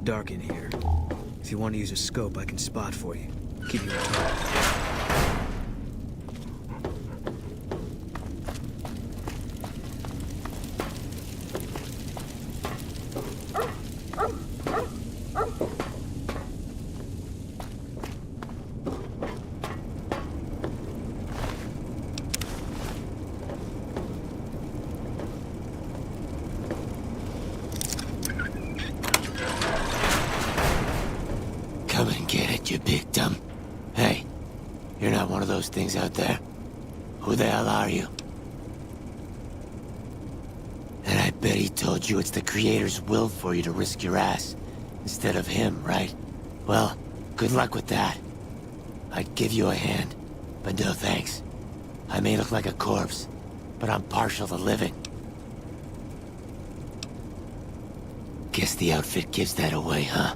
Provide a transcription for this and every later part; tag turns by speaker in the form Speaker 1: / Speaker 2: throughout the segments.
Speaker 1: Dark in here. If you want to use a scope, I can spot for you. Keep you on target.
Speaker 2: Come and get it, you big dumb. Hey, you're not one of those things out there. Who the hell are you? And I bet he told you it's the Creator's will for you to risk your ass, instead of him, right? Well, good luck with that. I'd give you a hand, but no thanks. I may look like a corpse, but I'm partial to living. Guess the outfit gives that away, huh?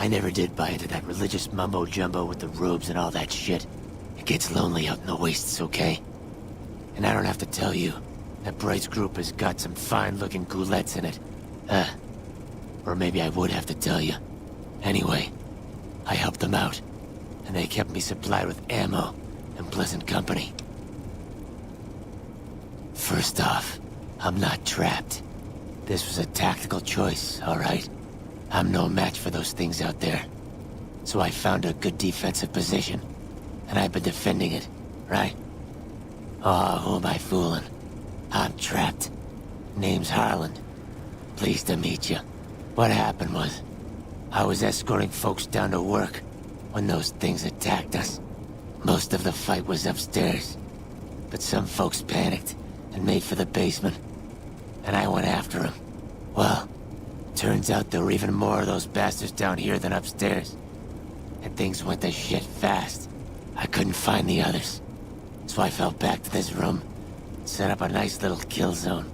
Speaker 2: I never did buy into that religious mumbo-jumbo with the robes and all that shit. It gets lonely out in the wastes, okay? And I don't have to tell you, that Bright's group has got some fine-looking goulettes in it. Or maybe I would have to tell you. Anyway, I helped them out, and they kept me supplied with ammo and pleasant company. First off, I'm not trapped. This was a tactical choice, all right? I'm no match for those things out there. So I found a good defensive position, and I've been defending it, right? Oh, who am I fooling? I'm trapped. Name's Harland. Pleased to meet you. What happened was, I was escorting folks down to work when those things attacked us. Most of the fight was upstairs, but some folks panicked and made for the basement, and I went after them. Well, turns out there were even more of those bastards down here than upstairs. And things went to shit fast. I couldn't find the others. So I fell back to this room, set up a nice little kill zone.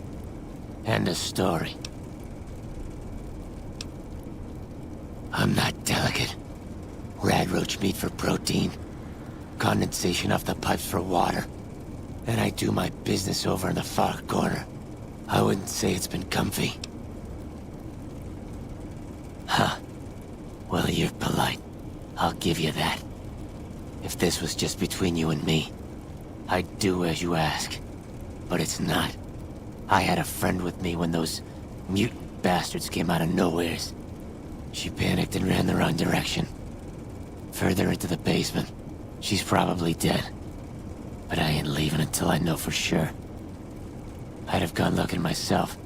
Speaker 2: End of story. I'm not delicate. Radroach meat for protein. Condensation off the pipes for water. And I do my business over in the far corner. I wouldn't say it's been comfy. Huh. Well, you're polite. I'll give you that. If this was just between you and me, I'd do as you ask. But it's not. I had a friend with me when those mutant bastards came out of nowheres. She panicked and ran the wrong direction. Further into the basement. She's probably dead. But I ain't leaving until I know for sure. I'd have gone looking myself,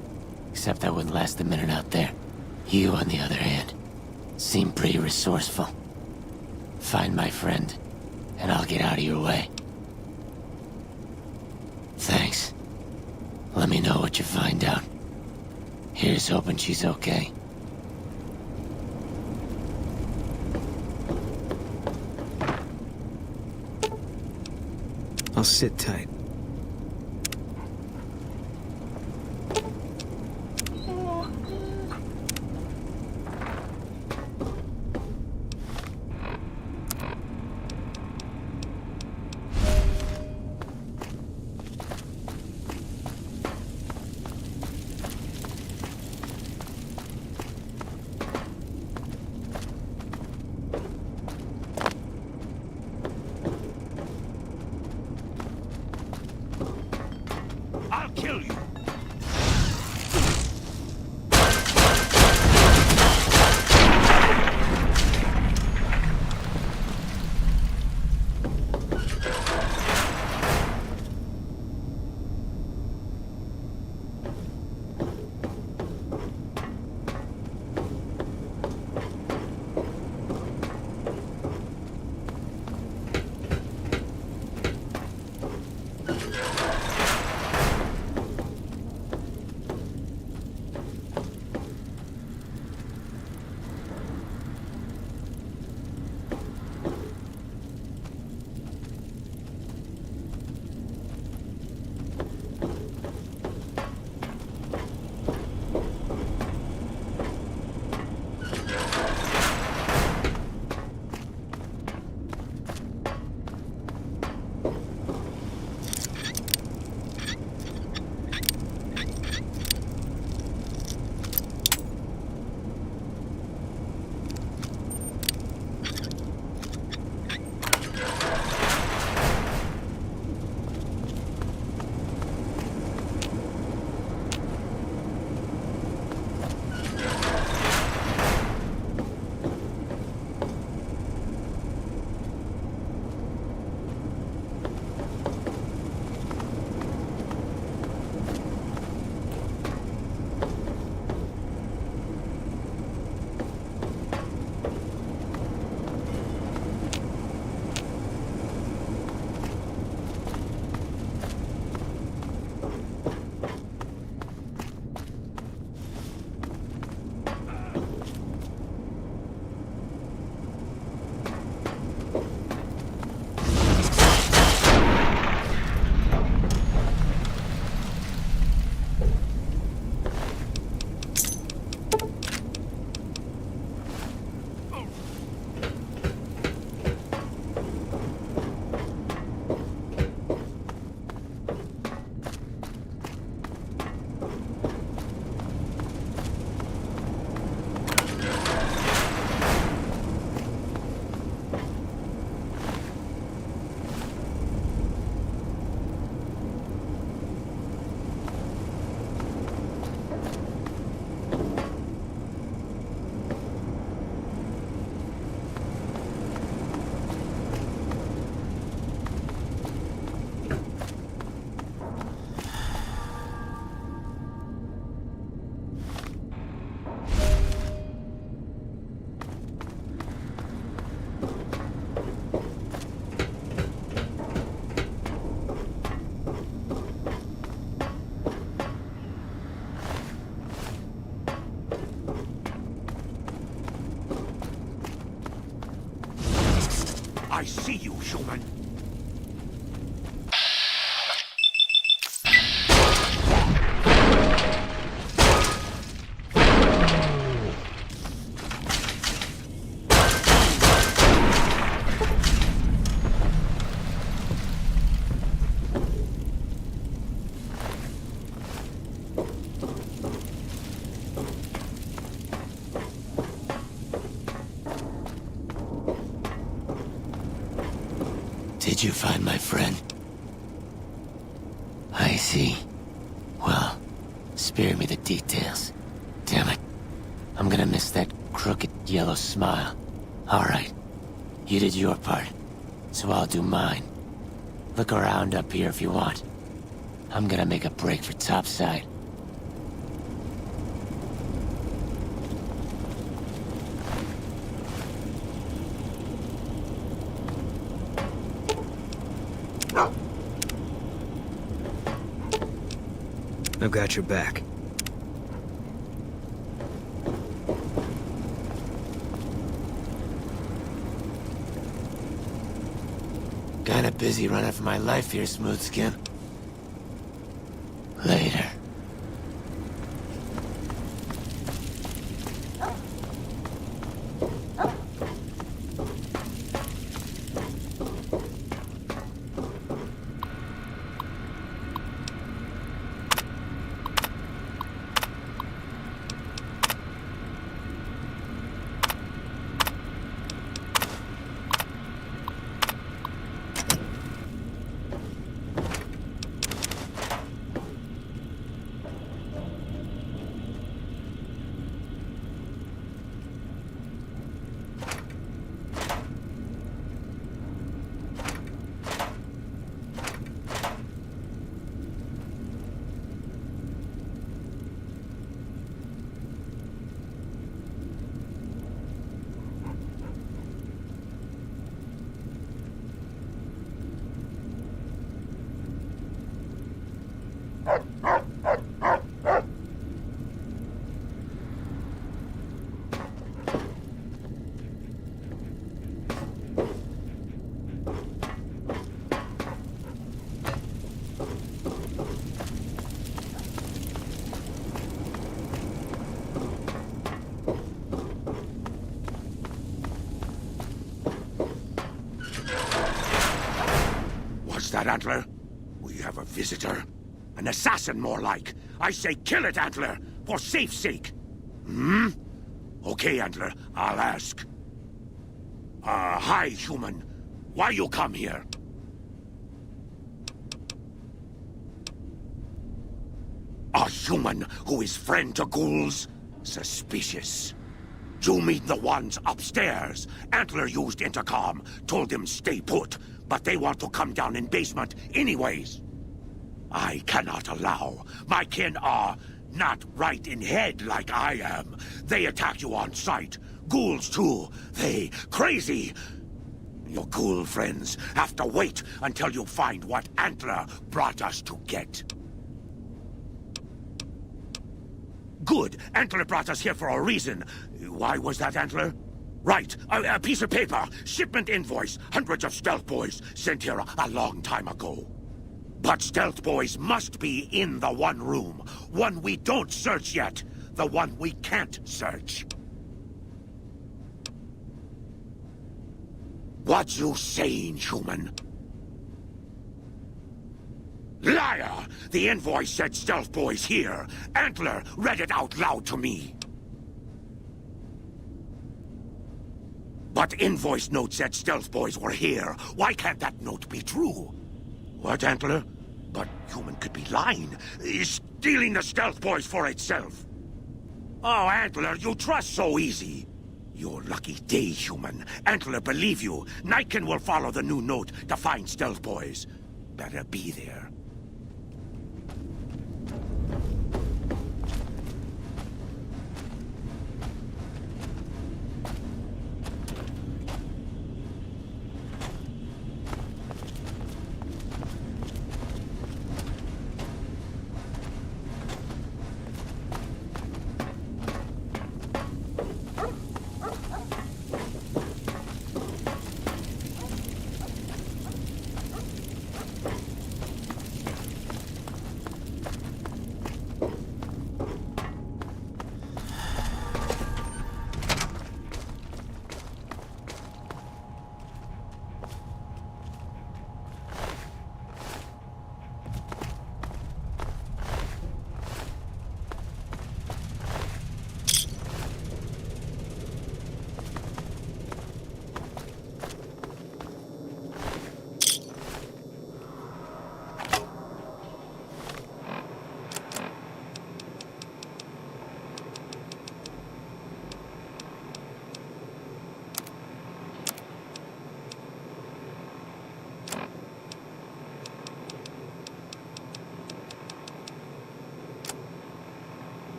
Speaker 2: except I wouldn't last a minute out there. You, on the other hand, seem pretty resourceful. Find my friend, and I'll get out of your way. Thanks. Let me know what you find out. Here's hoping she's okay.
Speaker 1: I'll sit tight.
Speaker 3: see you, human.
Speaker 2: Did you find my friend? I see. Well, spare me the details. Damn it. I'm gonna miss that crooked yellow smile. Alright. You did your part, so I'll do mine. Look around up here if you want. I'm gonna make a break for topside.
Speaker 1: I've got your back.
Speaker 2: Kinda busy running for my life here, Smooth Skin. Later.
Speaker 3: What's that, Antler? We have a visitor. An assassin, more like. I say kill it, Antler, for safe's sake. Hmm? Okay, Antler, I'll ask. Hi, human. Why you come here? A human who is friend to ghouls? Suspicious. You mean the ones upstairs? Antler used intercom, told them stay put, but they want to come down in basement anyways. I cannot allow. My kin are not right in head like I am. They attack you on sight. Ghouls too. They crazy. Your ghoul friends have to wait until you find what Antler brought us to get. Good. Antler brought us here for a reason. Why was that, Antler? Right. A piece of paper. Shipment invoice. Hundreds of stealth boys sent here a long time ago. But stealth boys must be in the one room. One we don't search yet. The one we can't search. What you saying, human? Liar! The invoice said stealth boys here. Antler read it out loud to me. But invoice note said stealth boys were here. Why can't that note be true? What, Antler? But human could be lying. Stealing the stealth boys for itself. Oh, Antler, you trust so easy. Your lucky day, human. Antler believe you. Nightkin will follow the new note to find stealth boys. Better be there.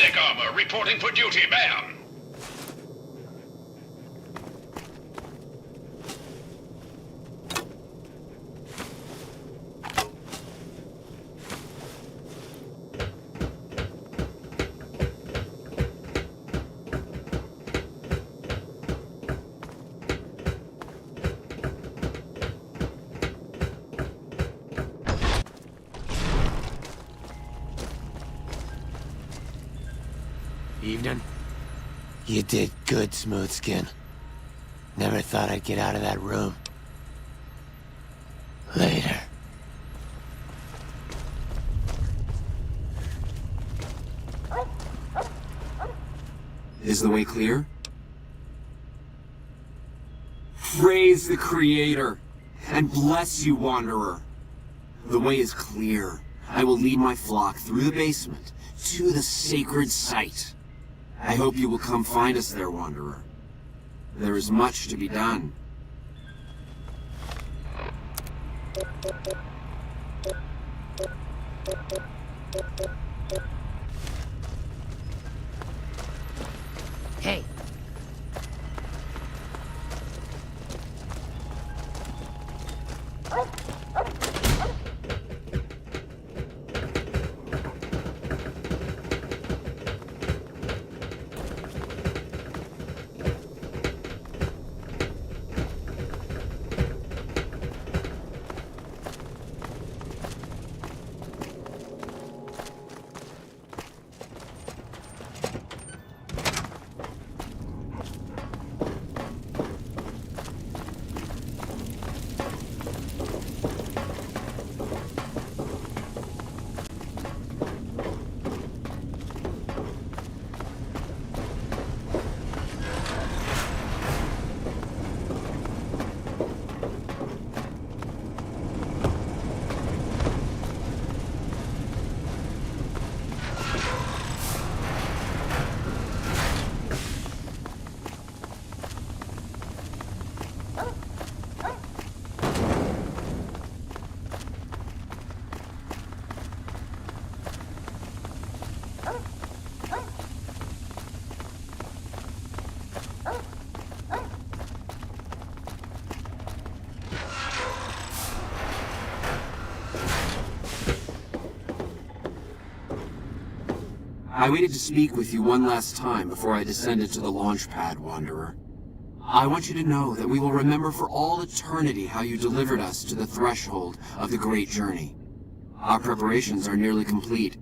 Speaker 4: Basic armor reporting for duty, ma'am.
Speaker 2: Evening. You did good, Smooth Skin. Never thought I'd get out of that room. Later.
Speaker 5: Is the way clear? Praise the Creator, and bless you, Wanderer. The way is clear. I will lead my flock through the basement to the sacred site. I hope you will come find us there, Wanderer. There is much to be done.
Speaker 2: Hey.
Speaker 5: I waited to speak with you one last time before I descended to the launch pad, Wanderer. I want you to know that we will remember for all eternity how you delivered us to the threshold of the great journey. Our preparations are nearly complete,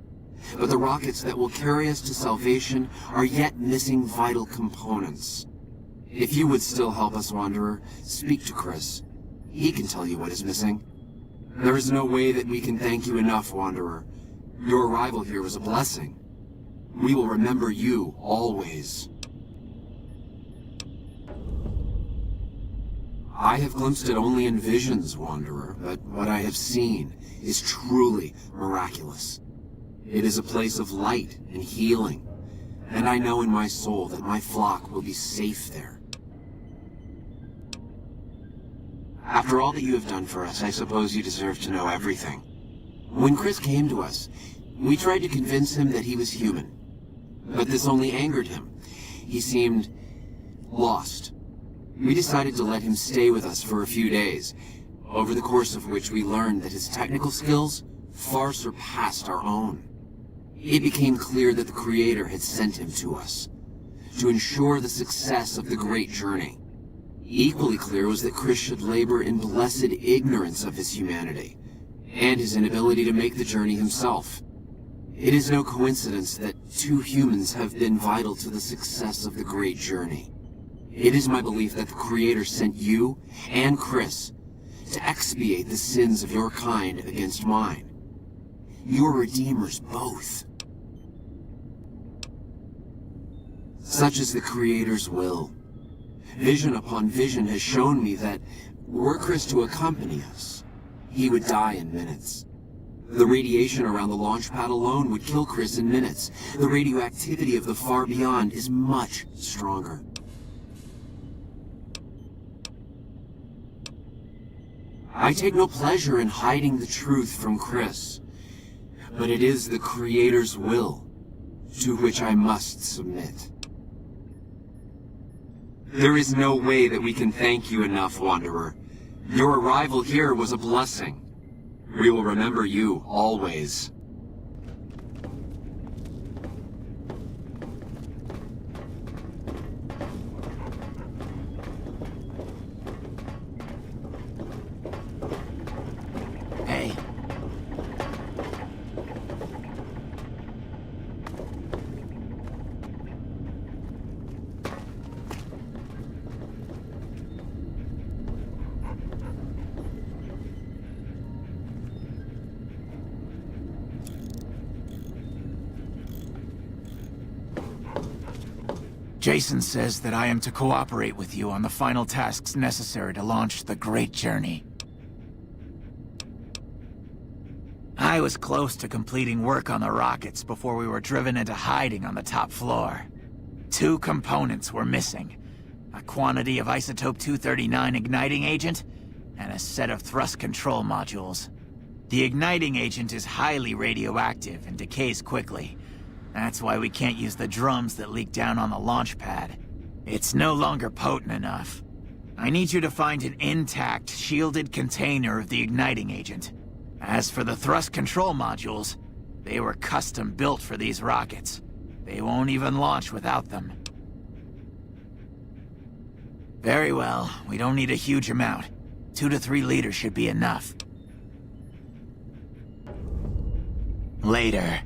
Speaker 5: but the rockets that will carry us to salvation are yet missing vital components. If you would still help us, Wanderer, speak to Chris. He can tell you what is missing. There is no way that we can thank you enough, Wanderer. Your arrival here was a blessing. We will remember you always. I have glimpsed it only in visions, Wanderer, but what I have seen is truly miraculous. It is a place of light and healing, and I know in my soul that my flock will be safe there. After all that you have done for us, I suppose you deserve to know everything. When Chris came to us, we tried to convince him that he was human. But this only angered him. He seemed lost. We decided to let him stay with us for a few days, over the course of which we learned that his technical skills far surpassed our own. It became clear that the Creator had sent him to us, to ensure the success of the great journey. Equally clear was that Chris should labor in blessed ignorance of his humanity, and his inability to make the journey himself. It is no coincidence that two humans have been vital to the success of the great journey. It is my belief that the Creator sent you and Chris to expiate the sins of your kind against mine. Your redeemers both. Such is the Creator's will. Vision upon vision has shown me that, were Chris to accompany us, he would die in minutes. The radiation around the launch pad alone would kill Chris in minutes. The radioactivity of the far beyond is much stronger. I take no pleasure in hiding the truth from Chris, but it is the Creator's will to which I must submit. There is no way that we can thank you enough, Wanderer. Your arrival here was a blessing. We will remember you always.
Speaker 2: Hey. Jason says that I am to cooperate with you on the final tasks necessary to launch the Great Journey. I was close to completing work on the rockets before we were driven into hiding on the top floor. 2 components were missing. A quantity of isotope 239 igniting agent, and a set of thrust control modules. The igniting agent is highly radioactive and decays quickly. That's why we can't use the drums that leak down on the launch pad. It's no longer potent enough. I need you to find an intact, shielded container of the igniting agent. As for the thrust control modules, they were custom built for these rockets. They won't even launch without them. Very well, we don't need a huge amount. 2 to 3 liters should be enough. Later.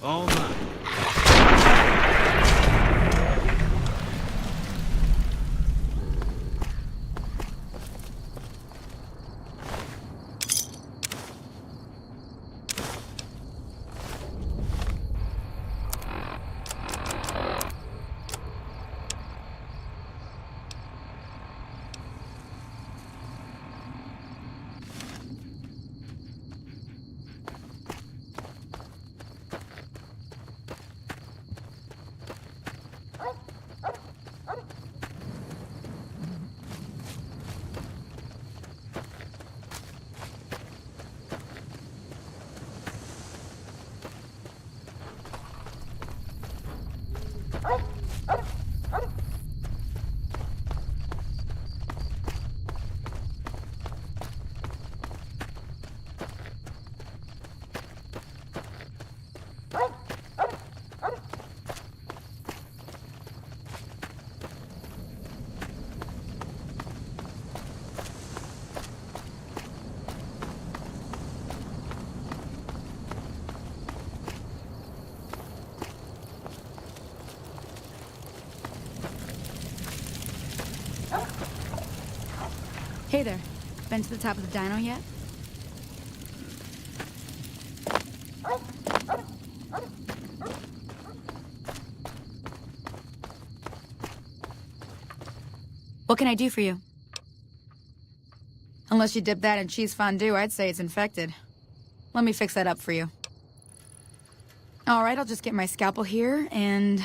Speaker 1: All mine.
Speaker 6: Hey there. Been to the top of the dyno yet? What can I do for you? Unless you dip that in cheese fondue, I'd say it's infected. Let me fix that up for you. Alright, I'll just get my scalpel here, and...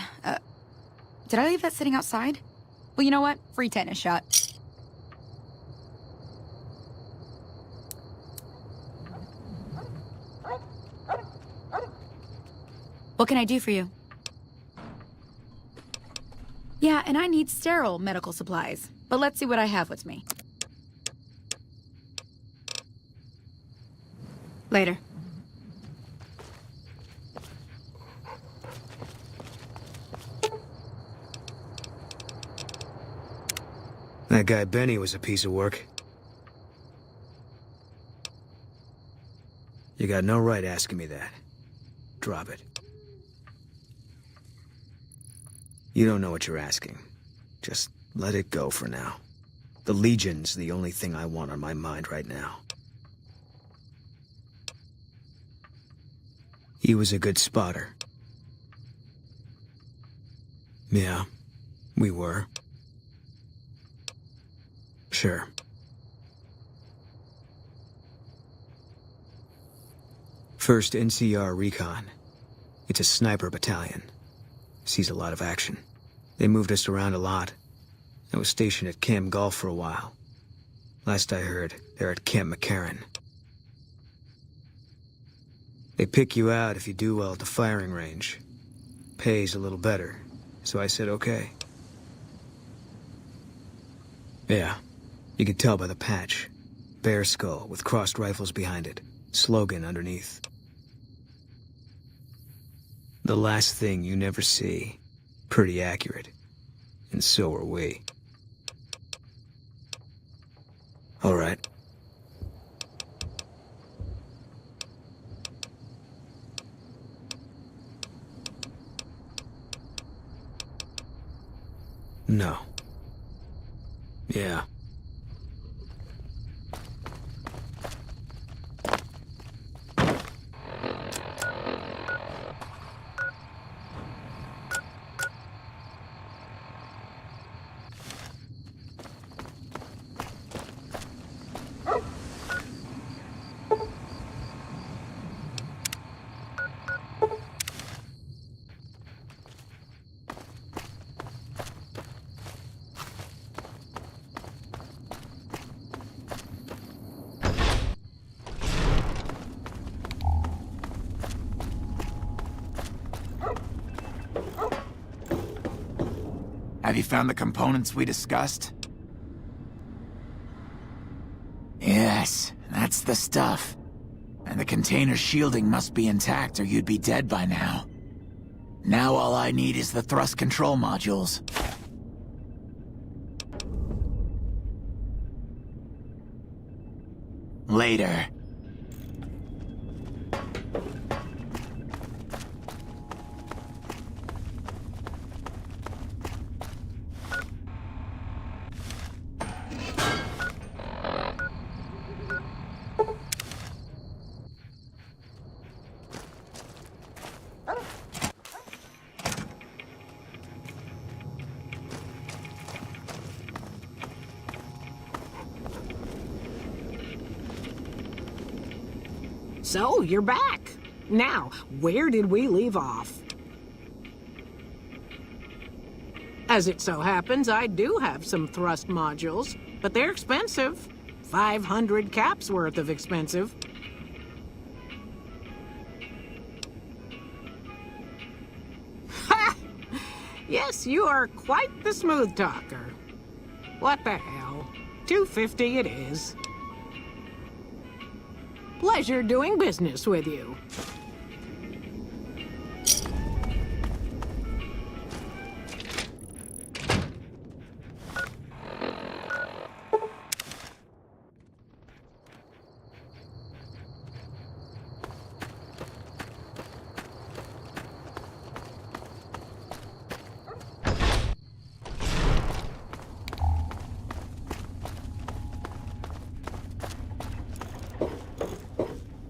Speaker 6: did I leave that sitting outside? Well, you know what? Free tetanus shot. What can I do for you? Yeah, and I need sterile medical supplies. But let's see what I have with me. Later.
Speaker 1: That guy Benny was a piece of work. You got no right asking me that. Drop it. You don't know what you're asking. Just let it go for now. The Legion's the only thing I want on my mind right now. He was a good spotter. Yeah, we were. Sure. First NCR Recon. It's a sniper battalion. Sees a lot of action. They moved us around a lot. I was stationed at Camp Golf for a while. Last I heard, they're at Camp McCarran. They pick you out if you do well at the firing range. Pays a little better, so I said okay. Yeah, you could tell by the patch. Bear skull with crossed rifles behind it. Slogan underneath. The last thing you never see. Pretty accurate. And so are we. All right. No. Yeah.
Speaker 7: Have you found the components we discussed? Yes, that's the stuff. And the container's shielding must be intact or you'd be dead by now. Now all I need is the thrust control modules. Later.
Speaker 8: So, you're back. Now, where did we leave off? As it so happens, I do have some thrust modules, but they're expensive. 500 caps worth of expensive. Ha! Yes, you are quite the smooth talker. What the hell? $250 it is. Pleasure doing business with you.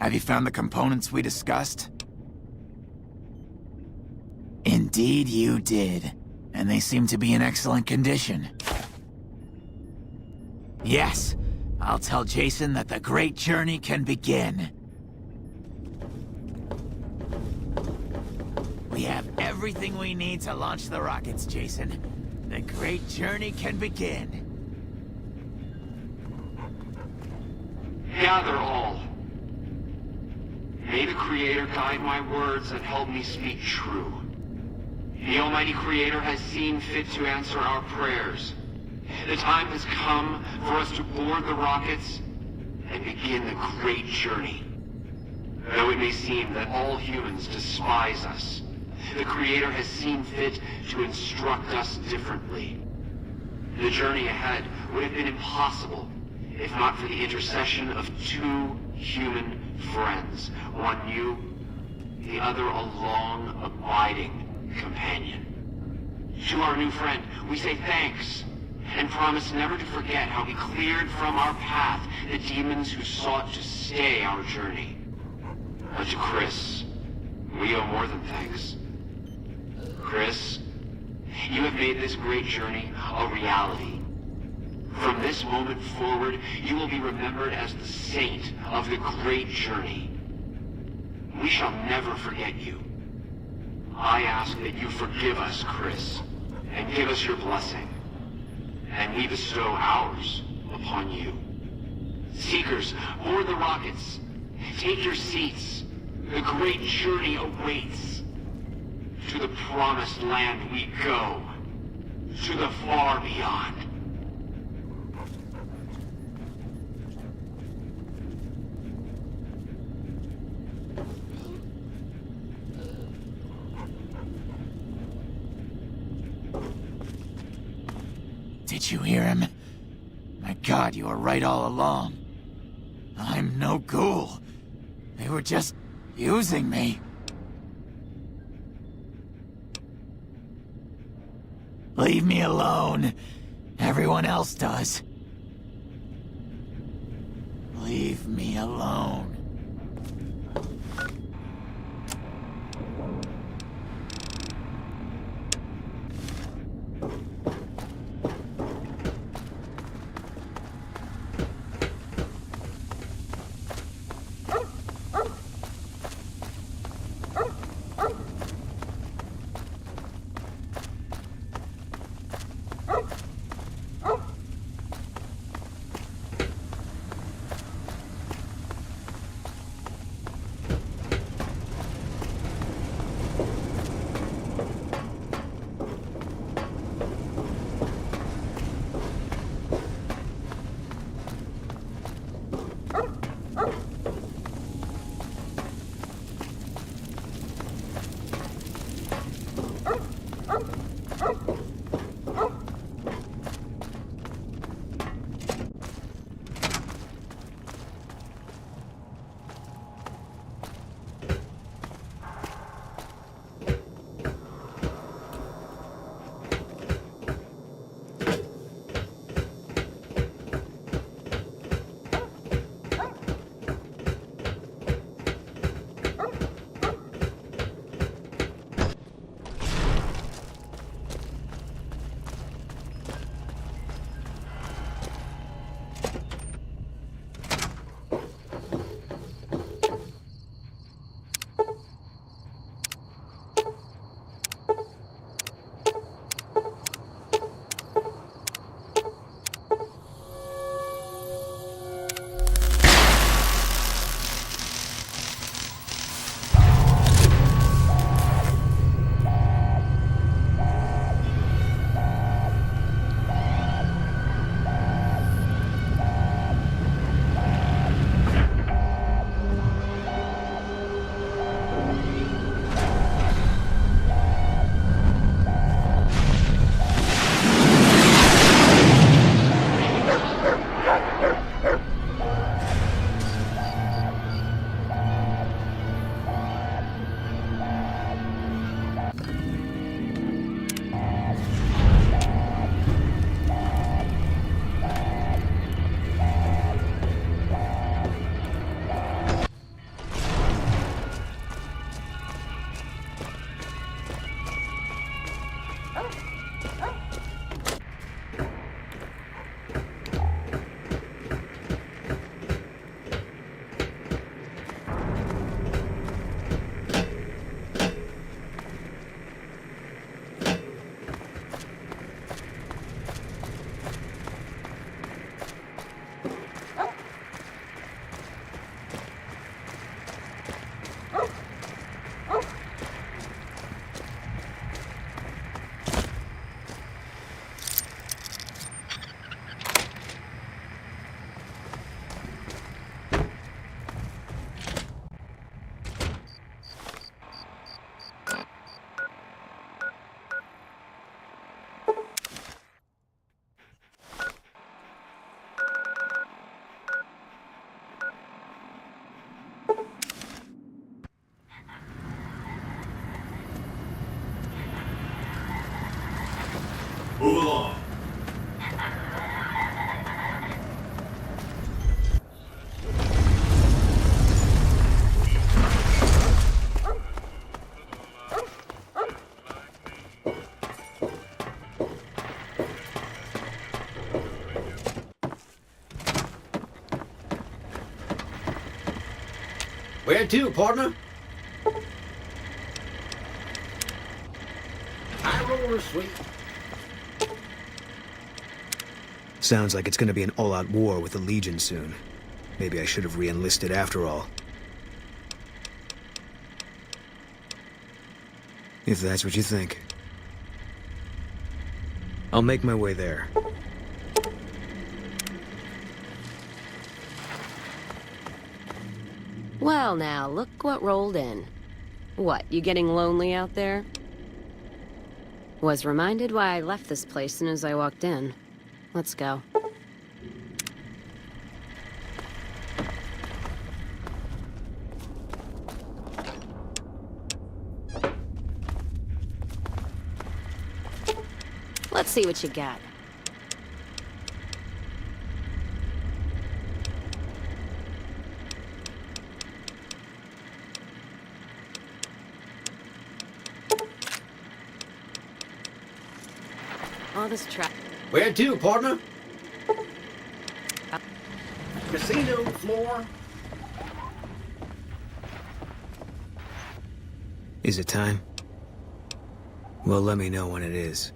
Speaker 7: Have you found the components we discussed? Indeed you did. And they seem to be in excellent condition. Yes, I'll tell Jason that the great journey can begin. We have everything we need to launch the rockets, Jason. The great journey can begin.
Speaker 5: Gather all. May the Creator guide my words and help me speak true. The Almighty Creator has seen fit to answer our prayers. The time has come for us to board the rockets and begin the great journey. Though it may seem that all humans despise us, the Creator has seen fit to instruct us differently. The journey ahead would have been impossible if not for the intercession of two human friends, one new, the other a long, abiding companion. To our new friend, we say thanks, and promise never to forget how he cleared from our path the demons who sought to stay our journey. But to Chris, we owe more than thanks. Chris, you have made this great journey a reality. From this moment forward, you will be remembered as the saint of the great journey. We shall never forget you. I ask that you forgive us, Chris, and give us your blessing. And we bestow ours upon you. Seekers, board the rockets. Take your seats. The great journey awaits. To the promised land we go. To the far beyond.
Speaker 7: Did you hear him? My God, you were right all along. I'm no ghoul. They were just using me. Leave me alone. Everyone else does. Leave me alone.
Speaker 5: Where to, partner? High roller, sweet.
Speaker 1: Sounds like it's gonna be an all-out war with the Legion soon. Maybe I should have re-enlisted after all. If that's what you think. I'll make my way there.
Speaker 9: Well now, look what rolled in. What, you getting lonely out there? Was reminded why I left this place soon as I walked in. Let's go. Let's see what you got. All this trap.
Speaker 5: Where to, partner? Casino floor.
Speaker 1: Is it time? Well, let me know when it is.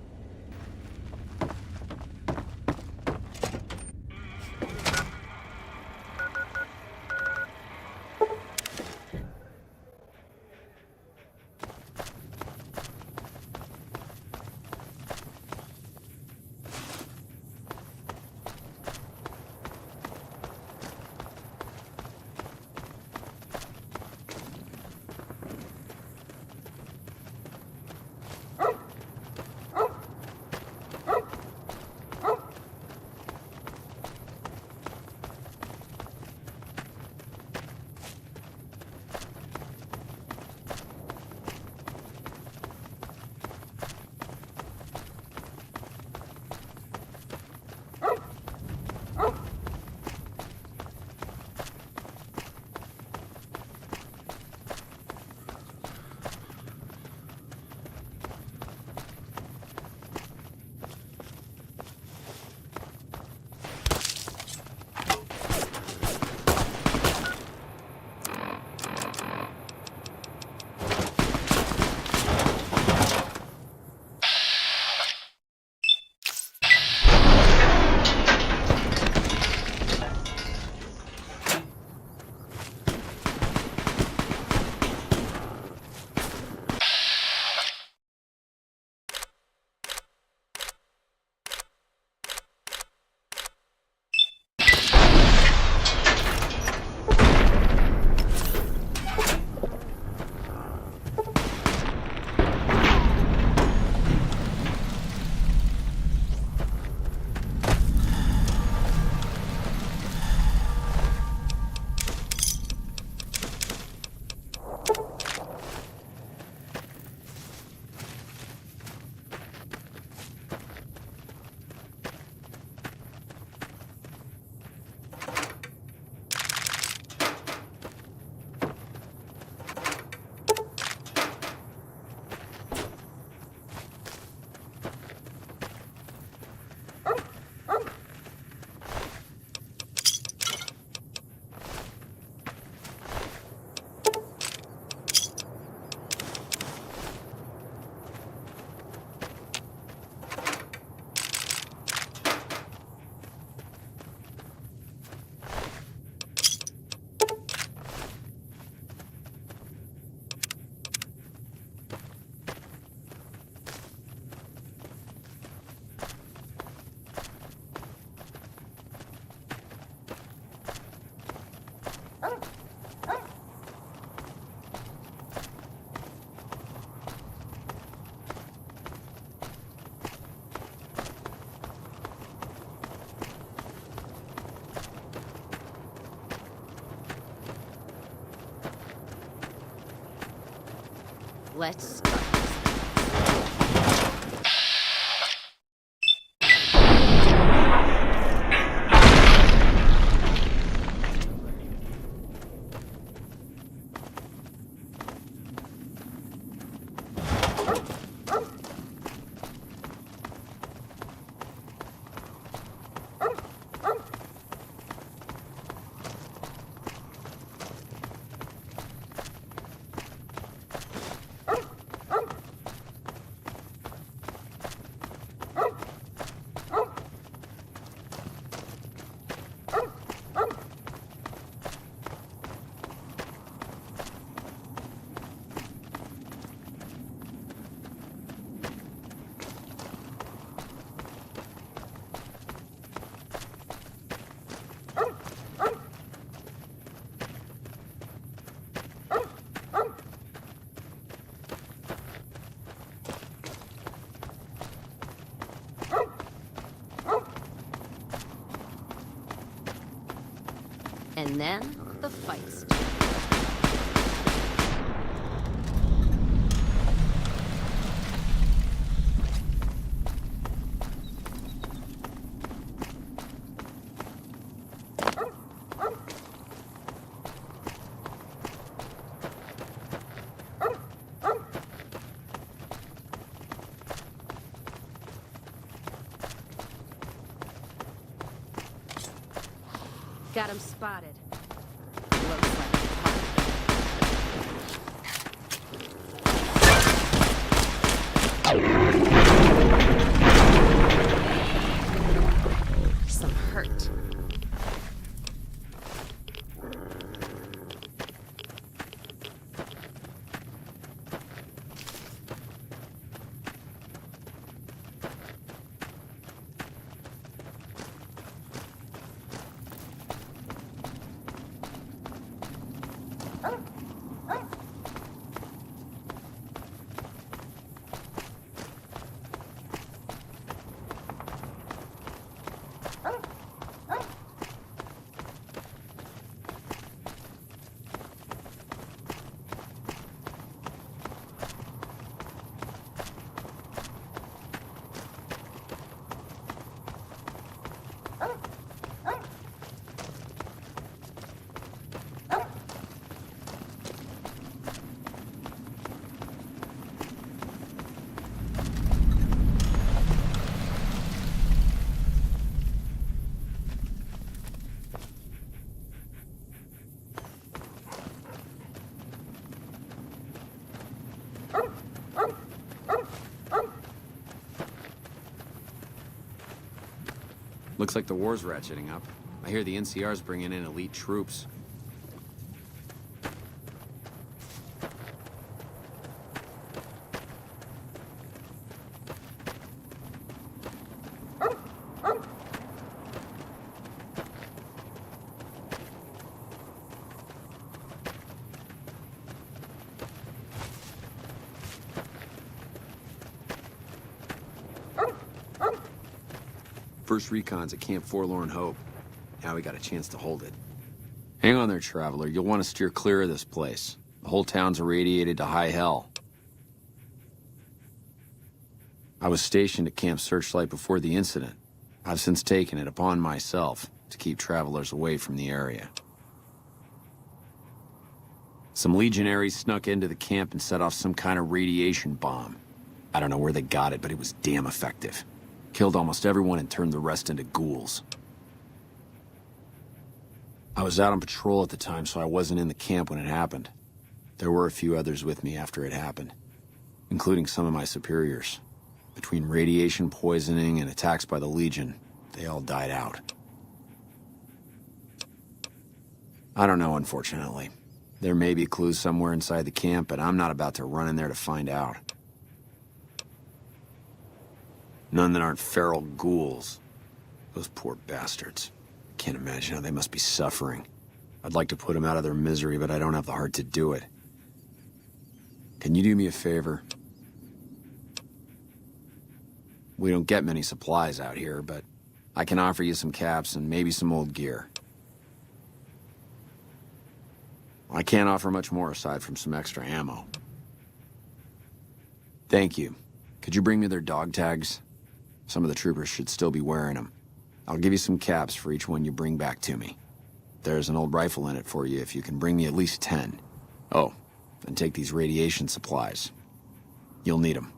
Speaker 9: Let's... And then, the fights. Got him spotted. Looks like a party. Some hurt.
Speaker 10: Looks like the war's ratcheting up. I hear the NCR's bringing in elite troops. First recon's at Camp Forlorn Hope. Now we got a chance to hold it. Hang on there, Traveler. You'll want to steer clear of this place. The whole town's irradiated to high hell. I was stationed at Camp Searchlight before the incident. I've since taken it upon myself to keep travelers away from the area. Some legionaries snuck into the camp and set off some kind of radiation bomb. I don't know where they got it, but it was damn effective. Killed almost everyone and turned the rest into ghouls. I was out on patrol at the time, so I wasn't in the camp when it happened. There were a few others with me after it happened, including some of my superiors. Between radiation poisoning and attacks by the Legion, they all died out. I don't know, unfortunately. There may be clues somewhere inside the camp, but I'm not about to run in there to find out. None that aren't feral ghouls. Those poor bastards. Can't imagine how they must be suffering. I'd like to put them out of their misery, but I don't have the heart to do it. Can you do me a favor? We don't get many supplies out here, but I can offer you some caps and maybe some old gear. I can't offer much more aside from some extra ammo. Thank you. Could you bring me their dog tags? Some of the troopers should still be wearing them. I'll give you some caps for each one you bring back to me. There's an old rifle in it for you if you can bring me at least 10. Oh, and take these radiation supplies. You'll need them.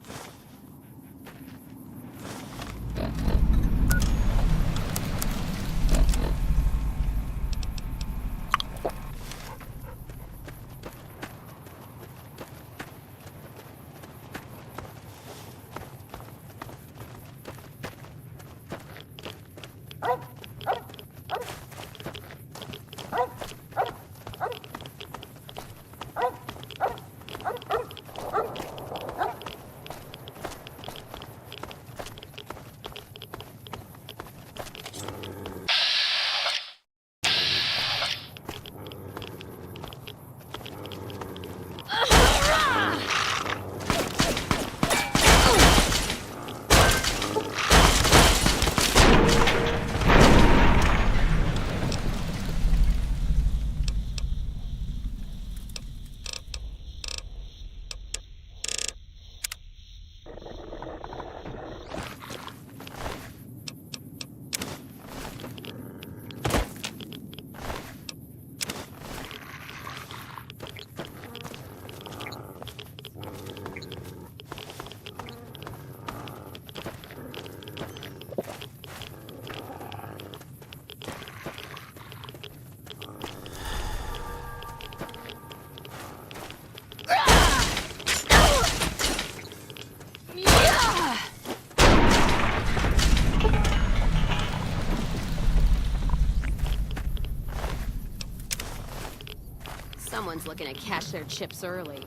Speaker 9: Everyone's looking to cash their chips early.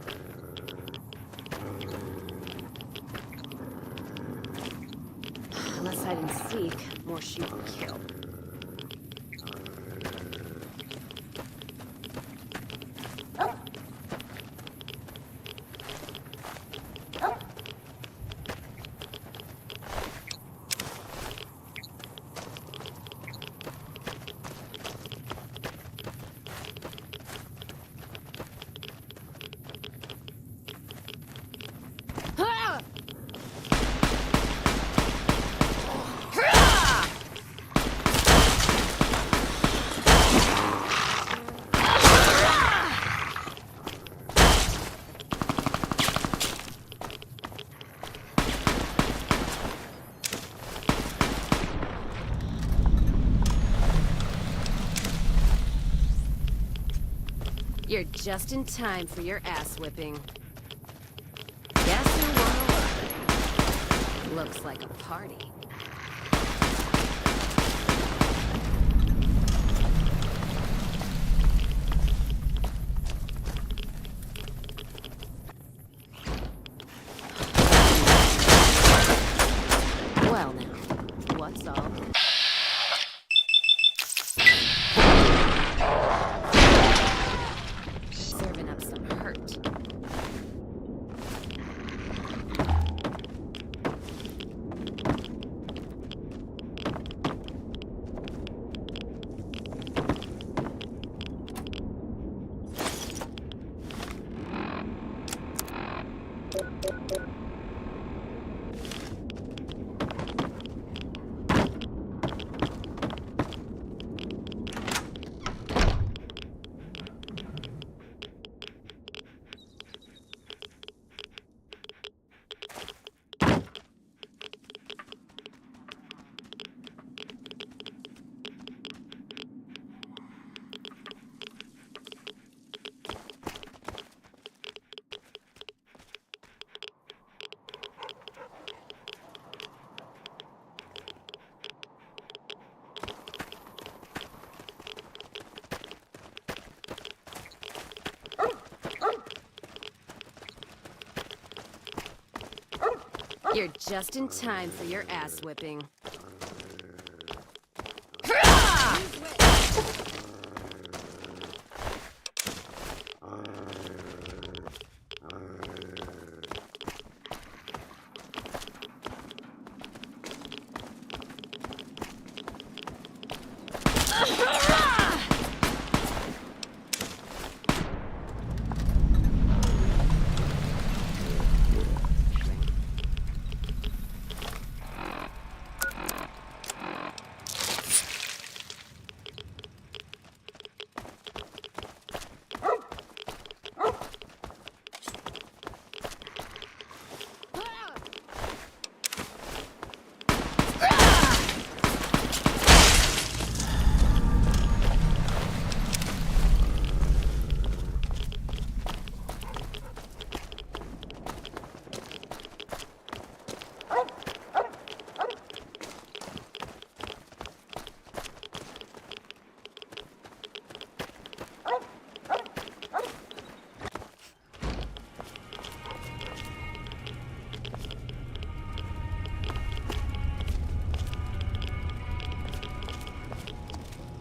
Speaker 9: Less hide and seek, more shoot and kill. You're just in time for your ass whipping. Guess who won? Looks like a party. Well now, what's all this? Serving up some hurt. You're just in time for your ass whipping.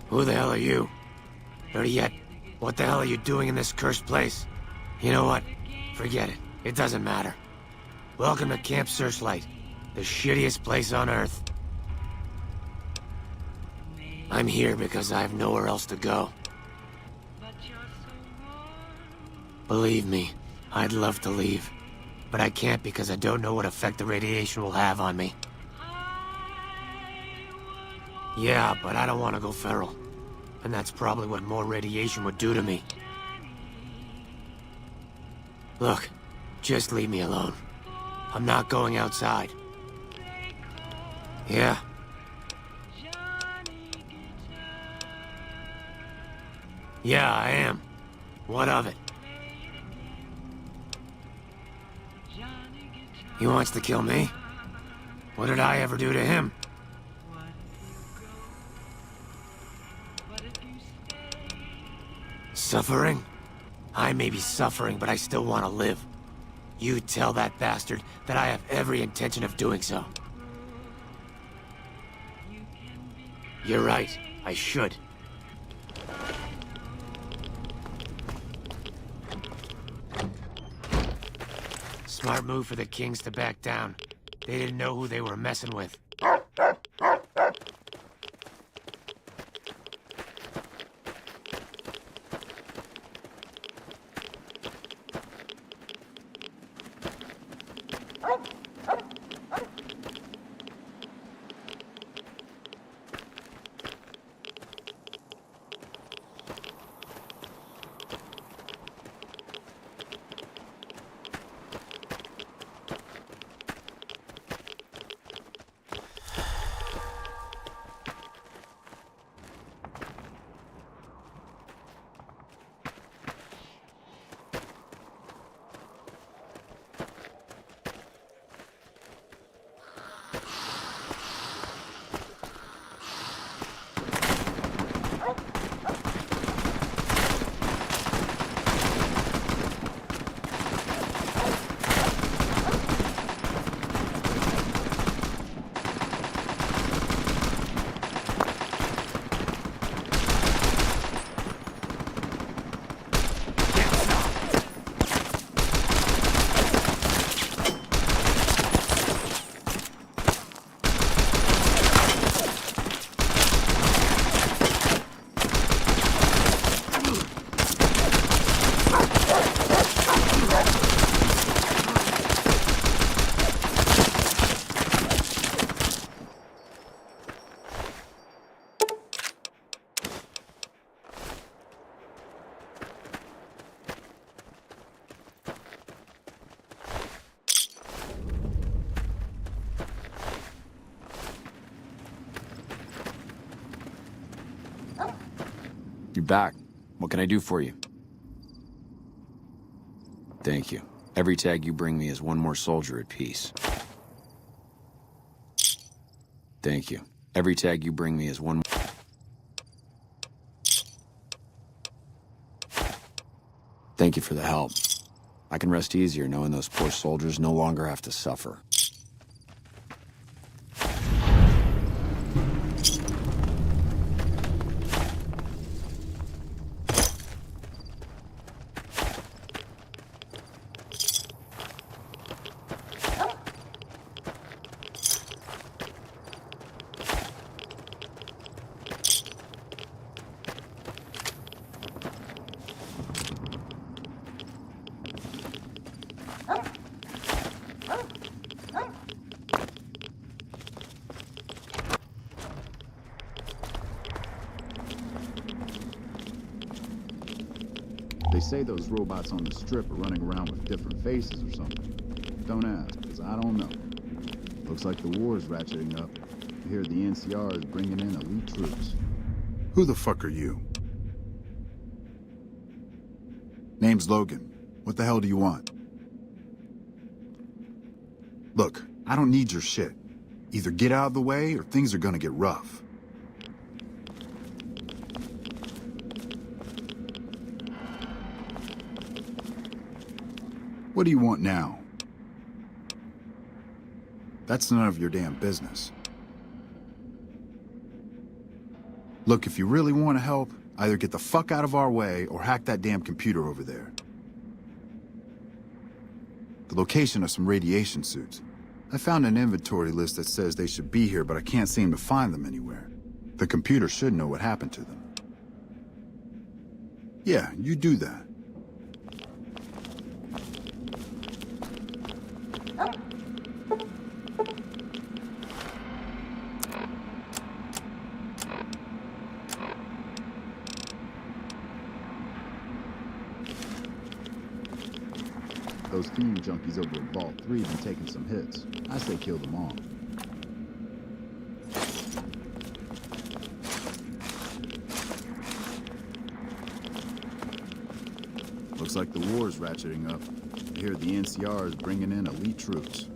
Speaker 2: Who the hell are you? Better yet, what the hell are you doing in this cursed place? You know what? Forget it. It doesn't matter. Welcome to Camp Searchlight, the shittiest place on Earth. I'm here because I have nowhere else to go. Believe me, I'd love to leave. But I can't because I don't know what effect the radiation will have on me. Yeah, but I don't want to go feral. And that's probably what more radiation would do to me. Look, just leave me alone. I'm not going outside. Yeah? Yeah, I am. What of it? He wants to kill me? What did I ever do to him? Suffering? I may be suffering, but I still want to live. You tell that bastard that I have every intention of doing so. You're right. I should. Smart move for the Kings to back down. They didn't know who they were messing with.
Speaker 10: You're back. What can I do for you? Thank you. Every tag you bring me is one more soldier at peace. Thank you. Every tag you bring me is one more... Thank you for the help. I can rest easier knowing those poor soldiers no longer have to suffer.
Speaker 11: They say those robots on the strip are running around with different faces or something. Don't ask, because I don't know. Looks like the war's ratcheting up. I hear the NCR is bringing in elite troops.
Speaker 12: Who the fuck are you? Name's Logan. What the hell do you want? Look, I don't need your shit. Either get out of the way or things are gonna get rough. What do you want now? That's none of your damn business. Look, if you really want to help, either get the fuck out of our way or hack that damn computer over there. The location of some radiation suits. I found an inventory list that says they should be here, but I can't seem to find them anywhere. The computer should know what happened to them. Yeah, you do that.
Speaker 11: Those theme junkies over at Vault 3 been taking some hits. I say kill them all. Looks like the war's ratcheting up. I hear the NCR is bringing in elite troops.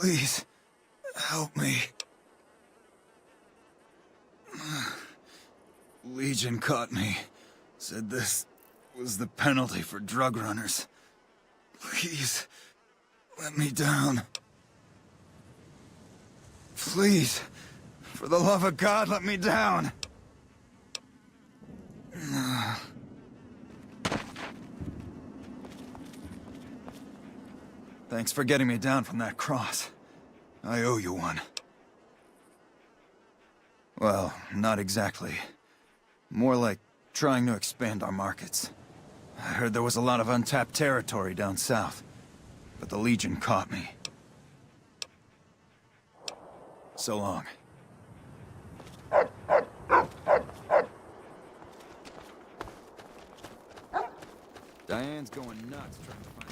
Speaker 13: Please, help me. Legion caught me. Said this was the penalty for drug runners. Please, let me down. Please, for the love of God, let me down. Thanks for getting me down from that cross. I owe you one. Well, not exactly. More like trying to expand our markets. I heard there was a lot of untapped territory down south, but the Legion caught me. So long. Diane's going nuts trying to find...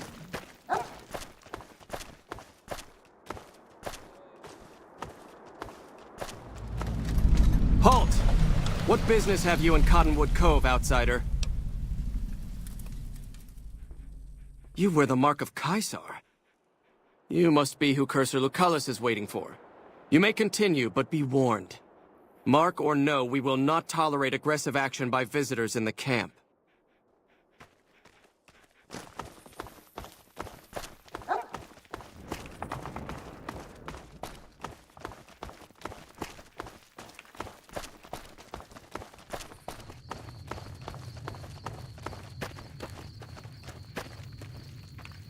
Speaker 14: Halt! What business have you in Cottonwood Cove, outsider? You wear the mark of Caesar. You must be who Cursor Lucullus is waiting for. You may continue, but be warned. Mark or no, we will not tolerate aggressive action by visitors in the camp.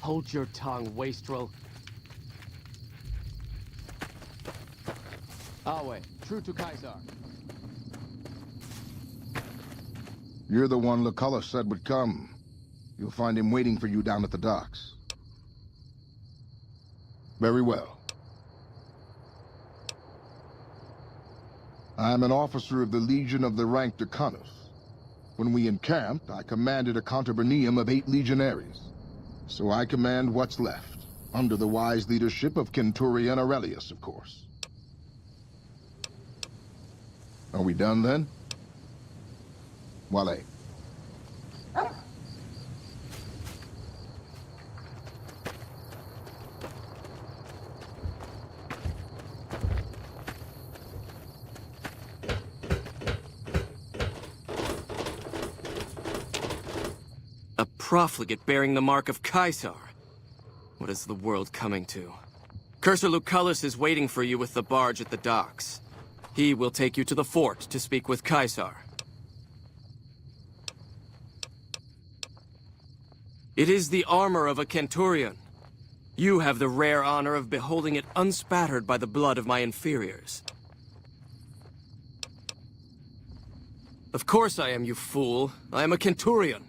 Speaker 14: Hold your tongue, wastrel. Awe, true to Caesar.
Speaker 15: You're the one Lucullus said would come. You'll find him waiting for you down at the docks. Very well. I'm an officer of the Legion of the rank Decanus. When we encamped, I commanded a contubernium of 8 legionaries. So I command what's left, under the wise leadership of Centurion Aurelius, of course. Are we done then? Wale.
Speaker 14: profligate bearing the mark of Caesar. What is the world coming to? Cursor Lucullus is waiting for you with the barge at the docks. He will take you to the fort to speak with Caesar. It is the armor of a Centurion. You have the rare honor of beholding it unspattered by the blood of my inferiors. Of course I am, you fool. I am a Centurion.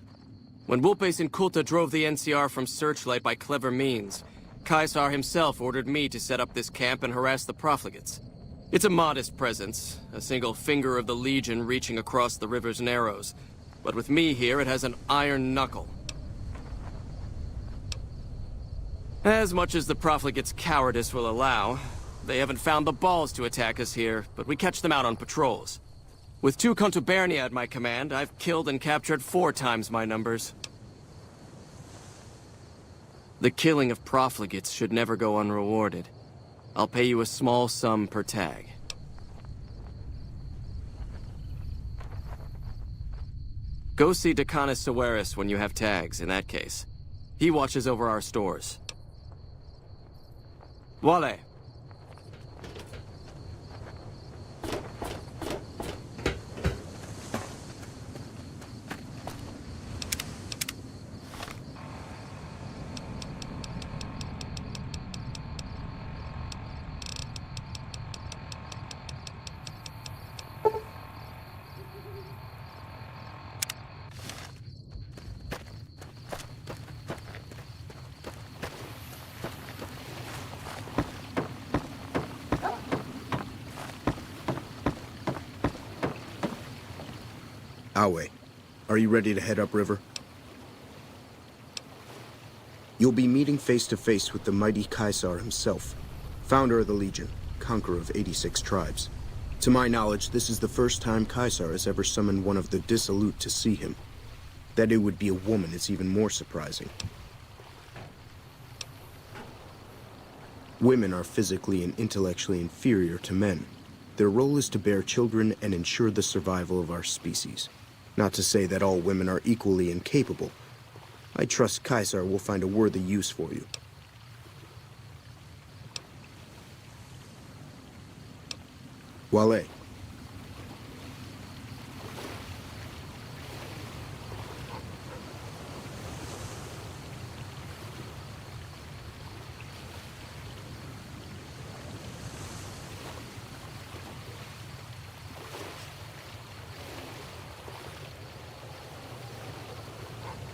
Speaker 14: When Vulpes Inculta drove the NCR from Searchlight by clever means, Caesar himself ordered me to set up this camp and harass the profligates. It's a modest presence, a single finger of the Legion reaching across the river's narrows. But with me here, it has an iron knuckle. As much as the profligates' cowardice will allow, they haven't found the balls to attack us here, but we catch them out on patrols. With 2 contubernia at my command, I've killed and captured 4 times my numbers. The killing of profligates should never go unrewarded. I'll pay you a small sum per tag. Go see Decanus Severus when you have tags, in that case. He watches over our stores. Voile.
Speaker 16: Awe, are you ready to head upriver? You'll be meeting face to face with the mighty Caesar himself, founder of the Legion, conqueror of 86 tribes. To my knowledge, this is the first time Caesar has ever summoned one of the dissolute to see him. That it would be a woman is even more surprising. Women are physically and intellectually inferior to men. Their role is to bear children and ensure the survival of our species. Not to say that all women are equally incapable. I trust Caesar will find a worthy use for you. Wale.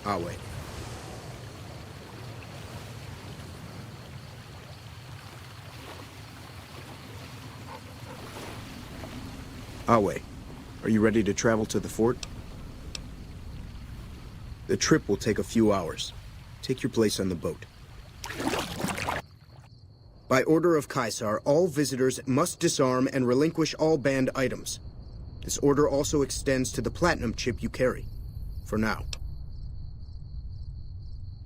Speaker 16: Awe. Awe, are you ready to travel to the fort? The trip will take a few hours. Take your place on the boat. By order of Caesar, all visitors must disarm and relinquish all banned items. This order also extends to the platinum chip you carry. For now.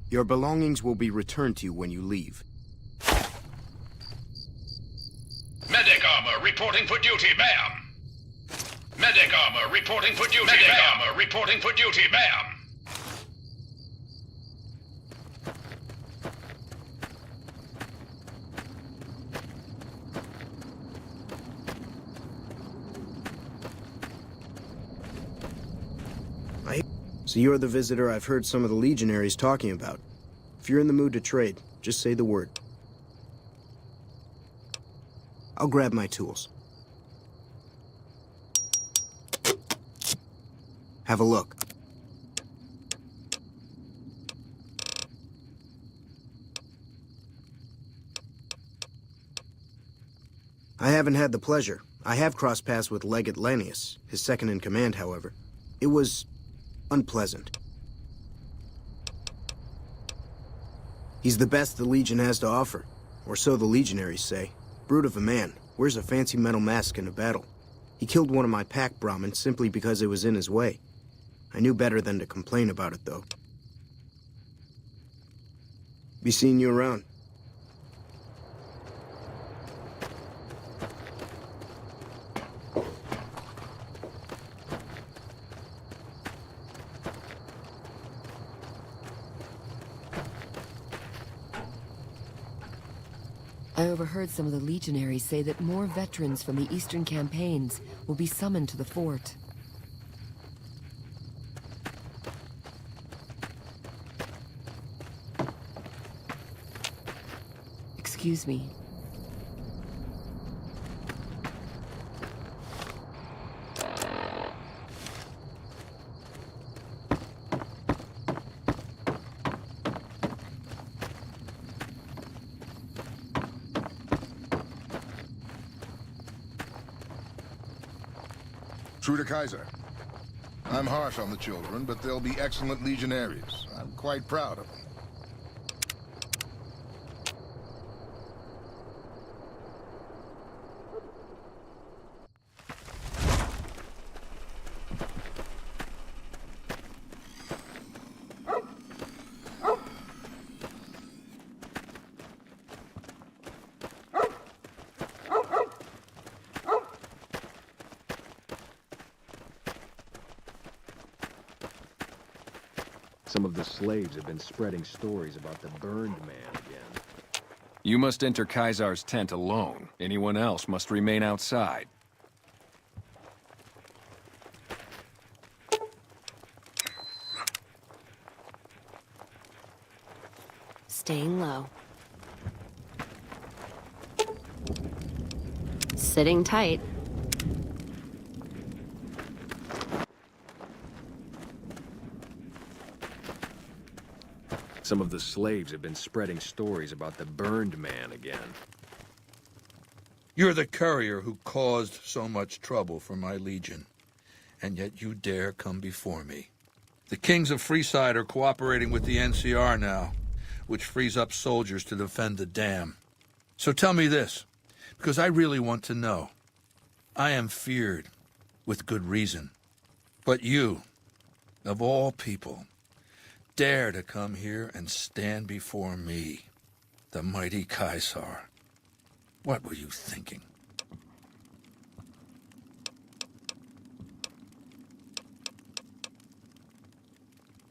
Speaker 16: Your belongings will be returned to you when you leave.
Speaker 4: Medic armor reporting for duty, ma'am. Medic armor reporting for duty, Medic armor reporting for duty, ma'am.
Speaker 16: So you're the visitor I've heard some of the legionaries talking about. If you're in the mood to trade, just say the word. I'll grab my tools. Have a look. I haven't had the pleasure. I have crossed paths with Legate Lanius, his second in command, however. It was unpleasant. He's the best the Legion has to offer, or so the legionaries say. Brute of a man, wears a fancy metal mask in a battle. He killed one of my pack Brahmins simply because it was in his way. I knew better than to complain about it, though. Be seeing you around.
Speaker 17: I overheard some of the legionaries say that more veterans from the Eastern campaigns will be summoned to the fort. Excuse me.
Speaker 15: True to Kaiser. I'm harsh on the children, but they'll be excellent legionaries. I'm quite proud of them.
Speaker 18: Some of the slaves have been spreading stories about the burned man again.
Speaker 10: You must enter Kaisar's tent alone. Anyone else must remain outside.
Speaker 9: Staying low. Sitting tight.
Speaker 18: Some of the slaves have been spreading stories about the burned man again.
Speaker 19: You're the courier who caused so much trouble for my legion, and yet you dare come before me. The kings of Freeside are cooperating with the NCR now, which frees up soldiers to defend the dam. So tell me this, because I really want to know. I am feared, with good reason. But you, of all people, dare to come here and stand before me, the mighty Kaisar. What were you thinking?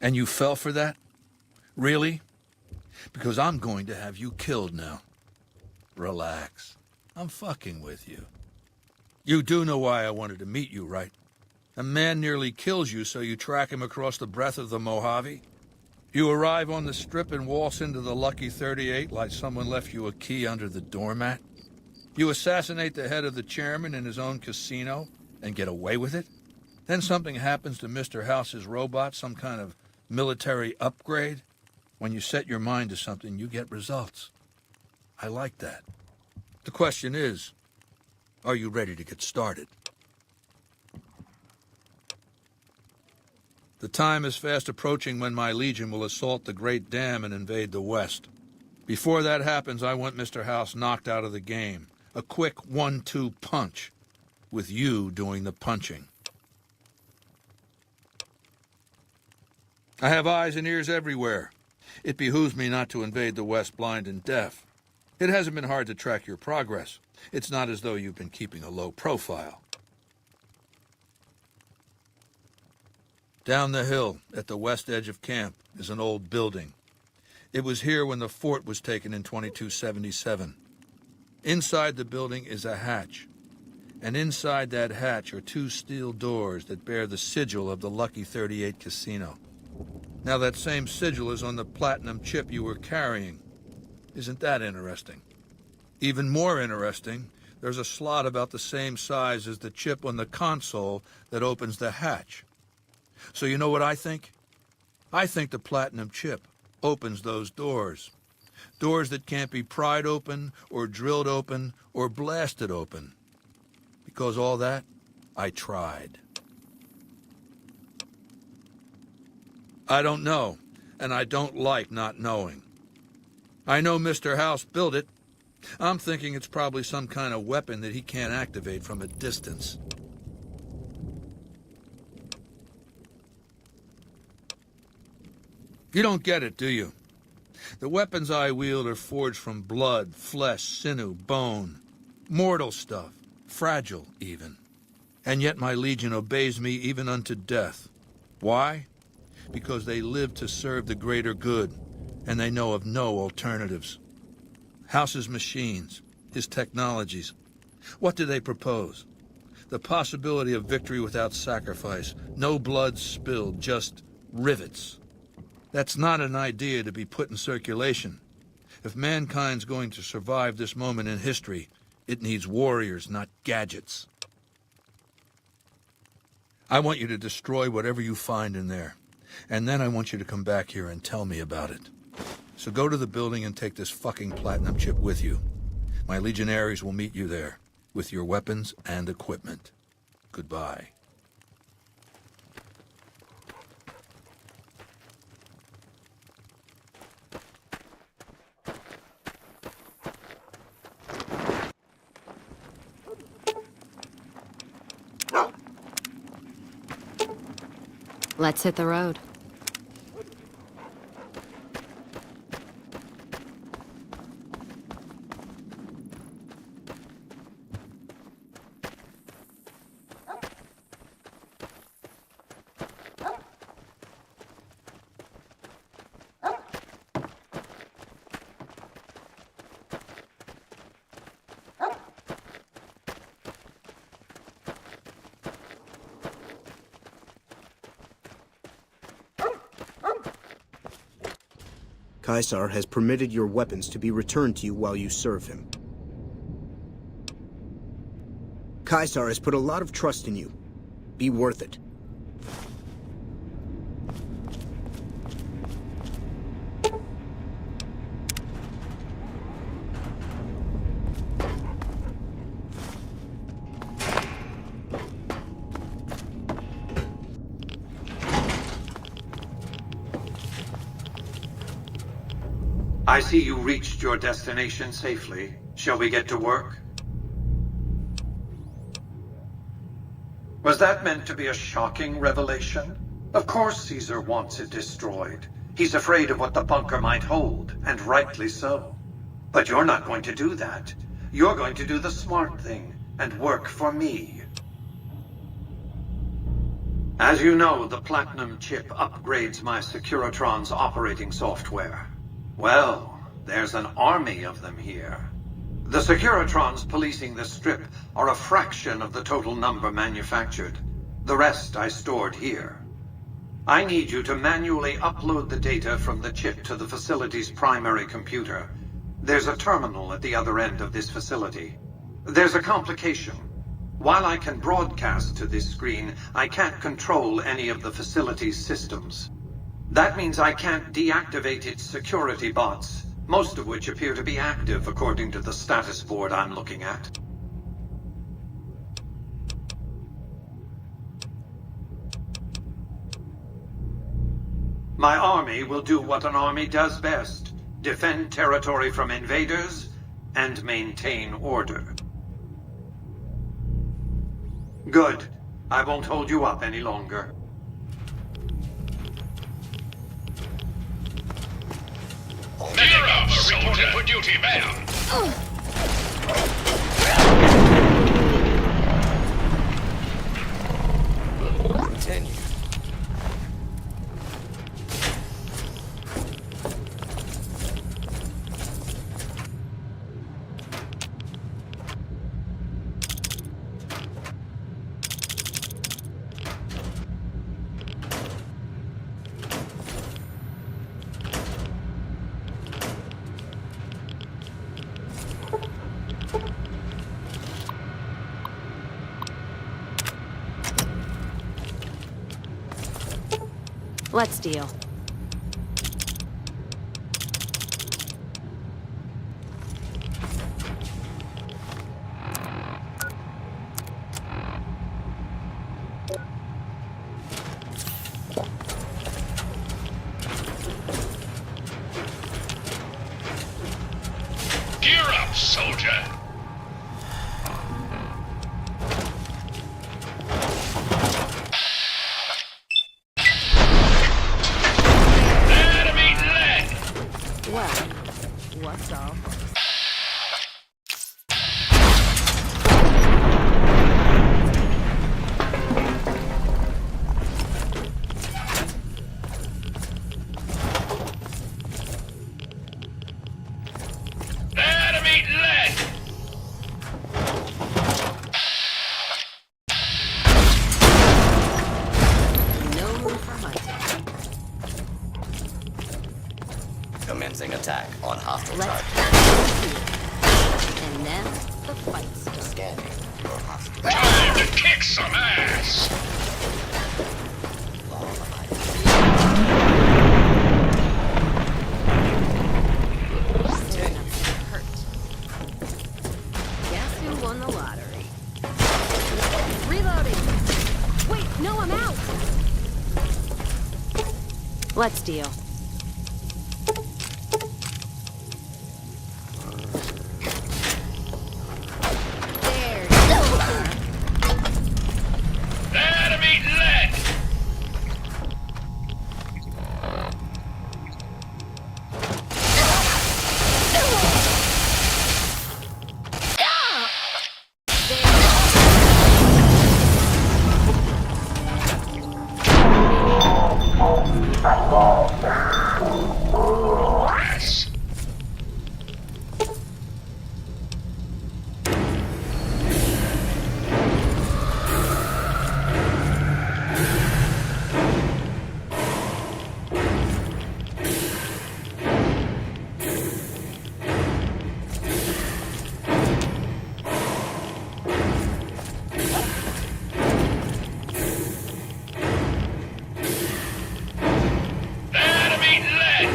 Speaker 19: And you fell for that? Really? Because I'm going to have you killed now. Relax. I'm fucking with you. You do know why I wanted to meet you, right? A man nearly kills you, so you track him across the breadth of the Mojave. You arrive on the strip and waltz into the Lucky 38 like someone left you a key under the doormat. You assassinate the head of the chairman in his own casino and get away with it. Then something happens to Mr. House's robot, some kind of military upgrade. When you set your mind to something, you get results. I like that. The question is, are you ready to get started? The time is fast approaching when my legion will assault the Great Dam and invade the West. Before that happens, I want Mr. House knocked out of the game. A quick 1-2 punch, with you doing the punching. I have eyes and ears everywhere. It behooves me not to invade the West blind and deaf. It hasn't been hard to track your progress. It's not as though you've been keeping a low profile. Down the hill, at the west edge of camp, is an old building. It was here when the fort was taken in 2277. Inside the building is a hatch, and inside that hatch are 2 steel doors that bear the sigil of the Lucky 38 casino. Now that same sigil is on the platinum chip you were carrying. Isn't that interesting? Even more interesting, there's a slot about the same size as the chip on the console that opens the hatch. So you know what I think? I think the platinum chip opens those doors. Doors that can't be pried open, or drilled open, or blasted open. Because all that, I tried. I don't know, and I don't like not knowing. I know Mr. House built it. I'm thinking it's probably some kind of weapon that he can't activate from a distance. You don't get it, do you? The weapons I wield are forged from blood, flesh, sinew, bone. Mortal stuff. Fragile, even. And yet my legion obeys me even unto death. Why? Because they live to serve the greater good, and they know of no alternatives. House's machines, his technologies. What do they propose? The possibility of victory without sacrifice. No blood spilled, just rivets. That's not an idea to be put in circulation. If mankind's going to survive this moment in history, it needs warriors, not gadgets. I want you to destroy whatever you find in there. And then I want you to come back here and tell me about it. So go to the building and take this fucking platinum chip with you. My legionaries will meet you there, with your weapons and equipment. Goodbye.
Speaker 9: Let's hit the road.
Speaker 16: Caesar has permitted your weapons to be returned to you while you serve him. Caesar has put a lot of trust in you. Be worth it.
Speaker 20: I see you reached your destination safely. Shall we get to work? Was that meant to be a shocking revelation? Of course Caesar wants it destroyed. He's afraid of what the bunker might hold, and rightly so. But you're not going to do that. You're going to do the smart thing, and work for me. As you know, the Platinum chip upgrades my Securitron's operating software. Well, there's an army of them here. The Securitrons policing the Strip are a fraction of the total number manufactured. The rest I stored here. I need you to manually upload the data from the chip to the facility's primary computer. There's a terminal at the other end of this facility. There's a complication. While I can broadcast to this screen, I can't control any of the facility's systems. That means I can't deactivate its security bots, most of which appear to be active according to the status board I'm looking at. My army will do what an army does best: defend territory from invaders and maintain order. Good. I won't hold you up any longer.
Speaker 4: Gear up, reporting for duty, ma'am.
Speaker 14: Continue.
Speaker 9: Let's deal.
Speaker 4: Gear up, soldier.
Speaker 9: Let's continue. And then the fight starts.
Speaker 4: Time to kick some ass!
Speaker 9: Turn up to hurt. Guess who won the lottery? Reloading! Wait, no, I'm out! Let's deal.
Speaker 4: Enemy lead! Yes. Enemy lead!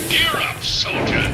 Speaker 4: Gear up, soldier!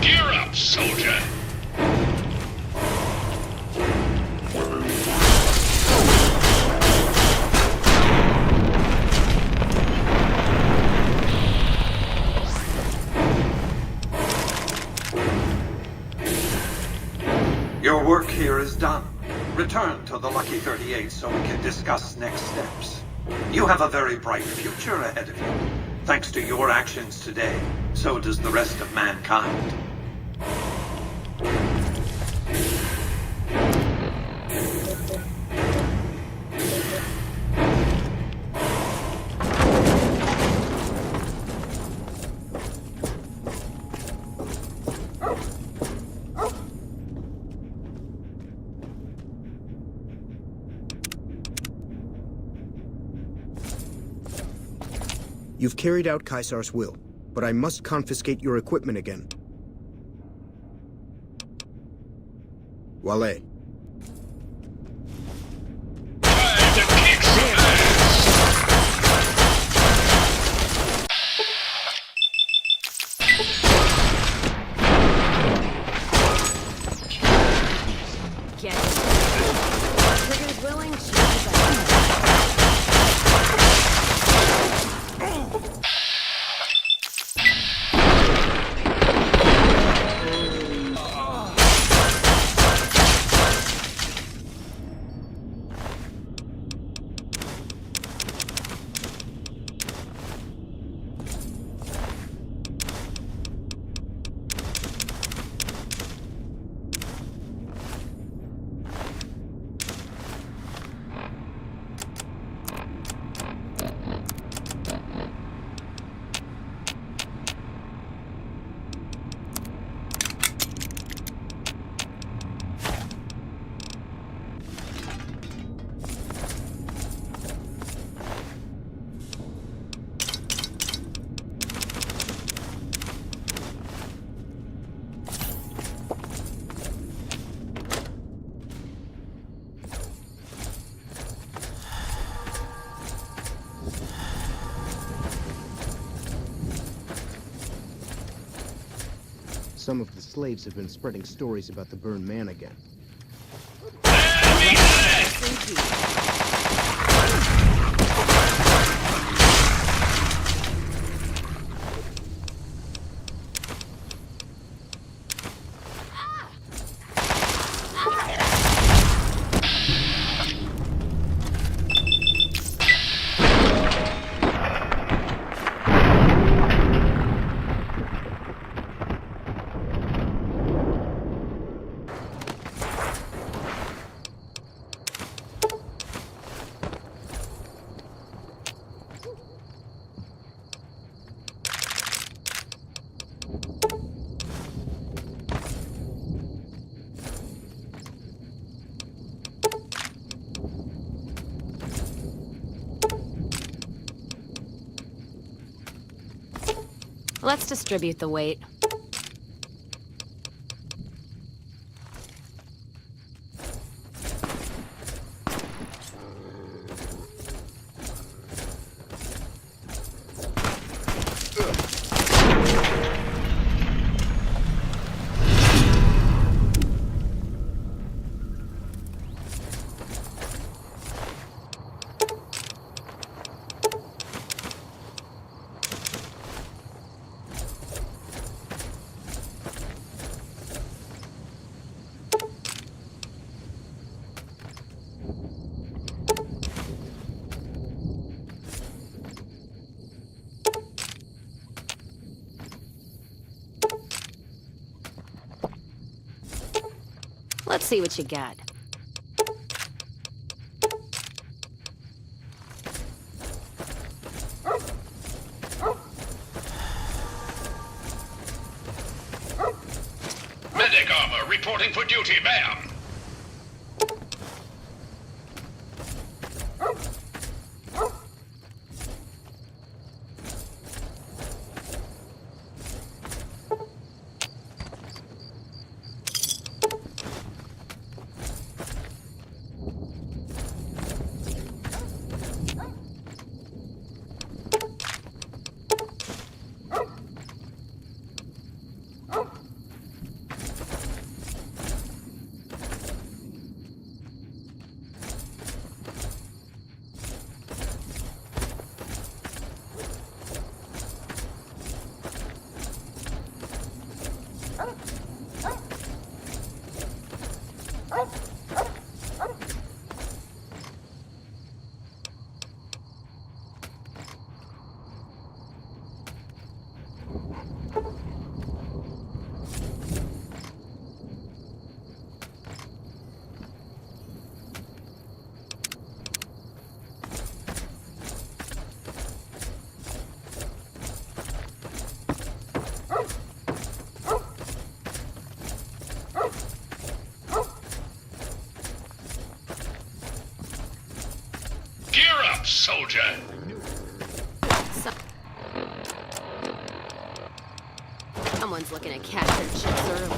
Speaker 4: Gear up, soldier!
Speaker 20: Your work here is done. Return to the Lucky 38 so we can discuss next steps. You have a very bright future ahead of you. Thanks to your actions today, so does the rest of mankind.
Speaker 16: You've carried out Caesar's will, but I must confiscate your equipment again. Wale.
Speaker 9: Trigger's willing, she's
Speaker 16: Some of the slaves have been spreading stories about the burned man again.
Speaker 9: Let's distribute the weight. Let's see what you got.
Speaker 4: Medic armor reporting for duty, ma'am. Soldier.
Speaker 9: Someone's looking to catch their chicks early.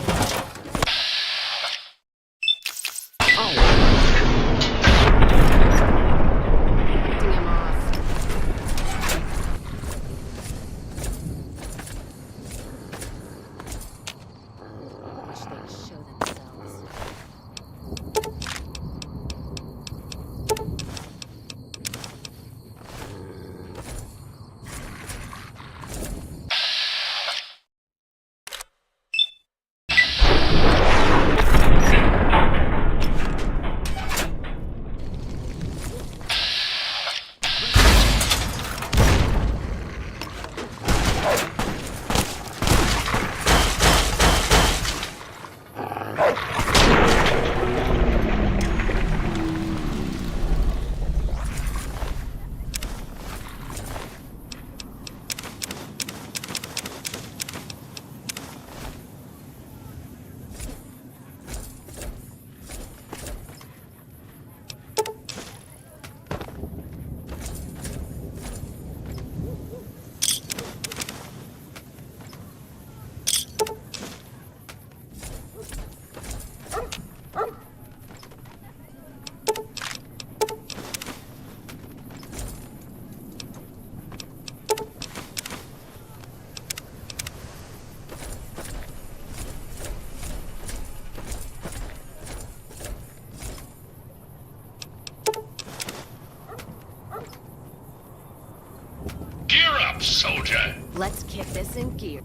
Speaker 4: soldier.
Speaker 9: Let's kick this in gear.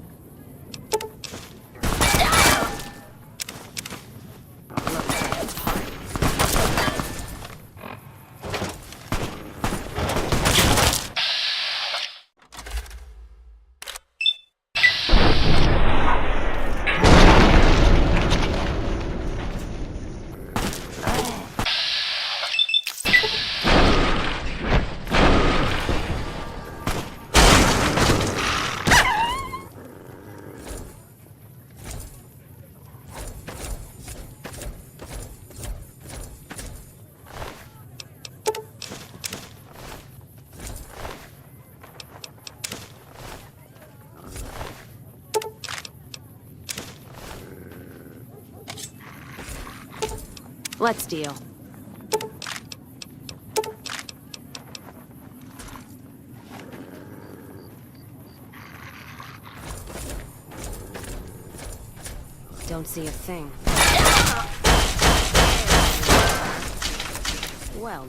Speaker 9: Let's deal. Don't see a thing. Well.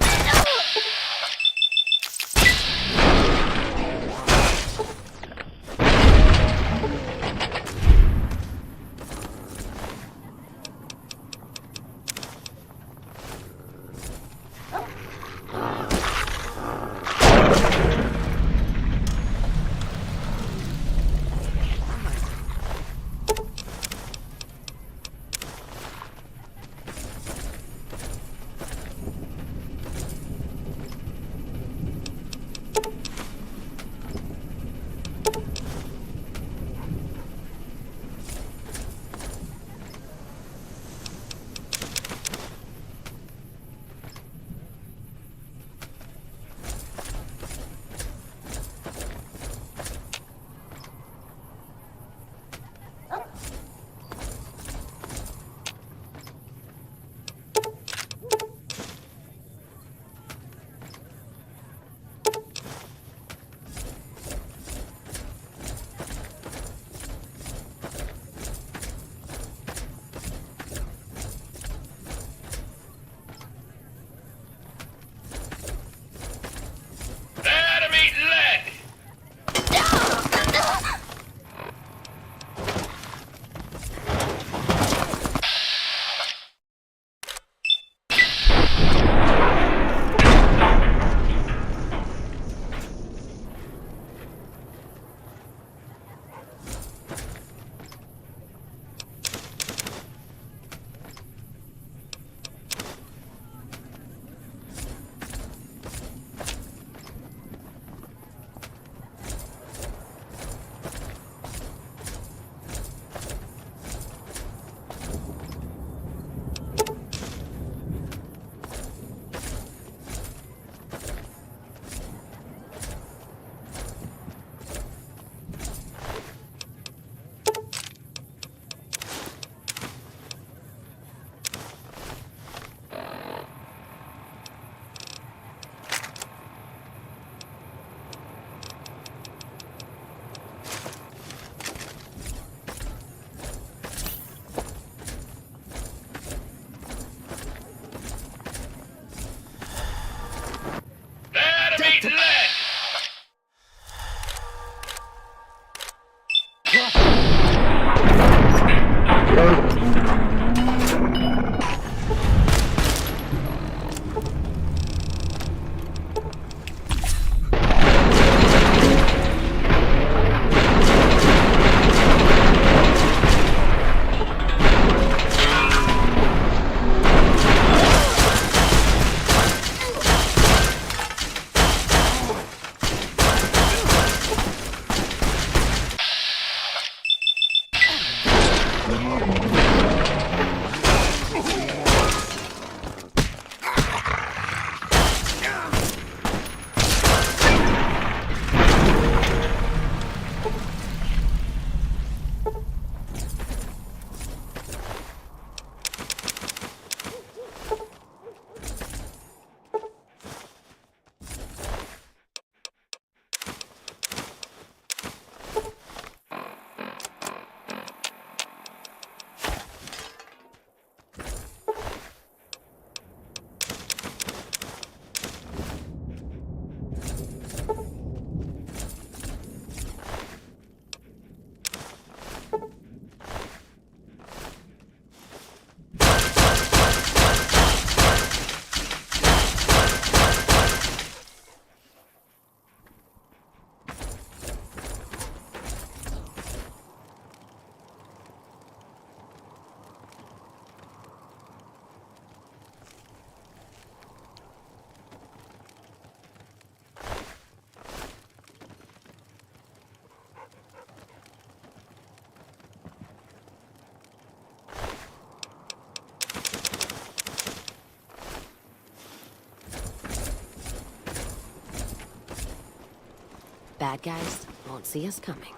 Speaker 9: bad guys won't see us coming.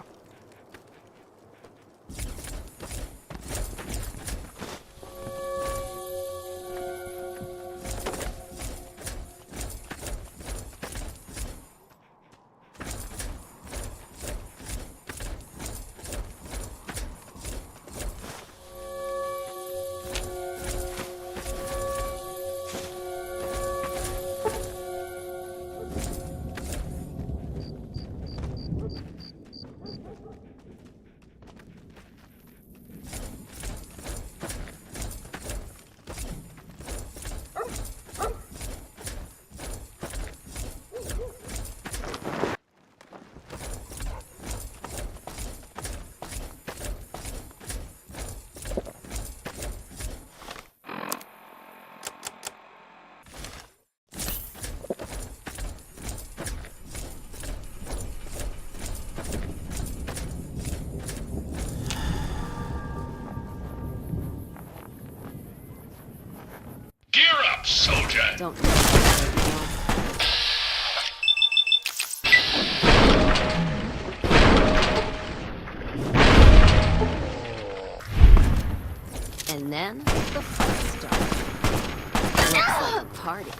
Speaker 4: Gear up, soldier!
Speaker 9: Don't. And then the fun starts. Looks like a party.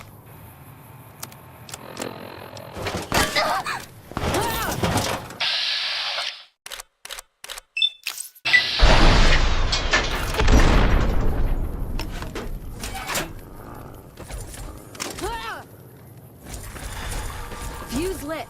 Speaker 9: Fuse lit.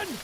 Speaker 19: Run!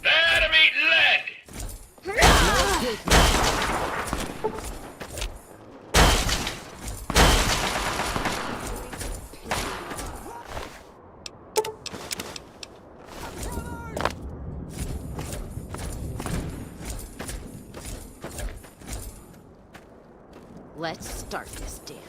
Speaker 4: There to meet lead!
Speaker 9: Let's start this dance.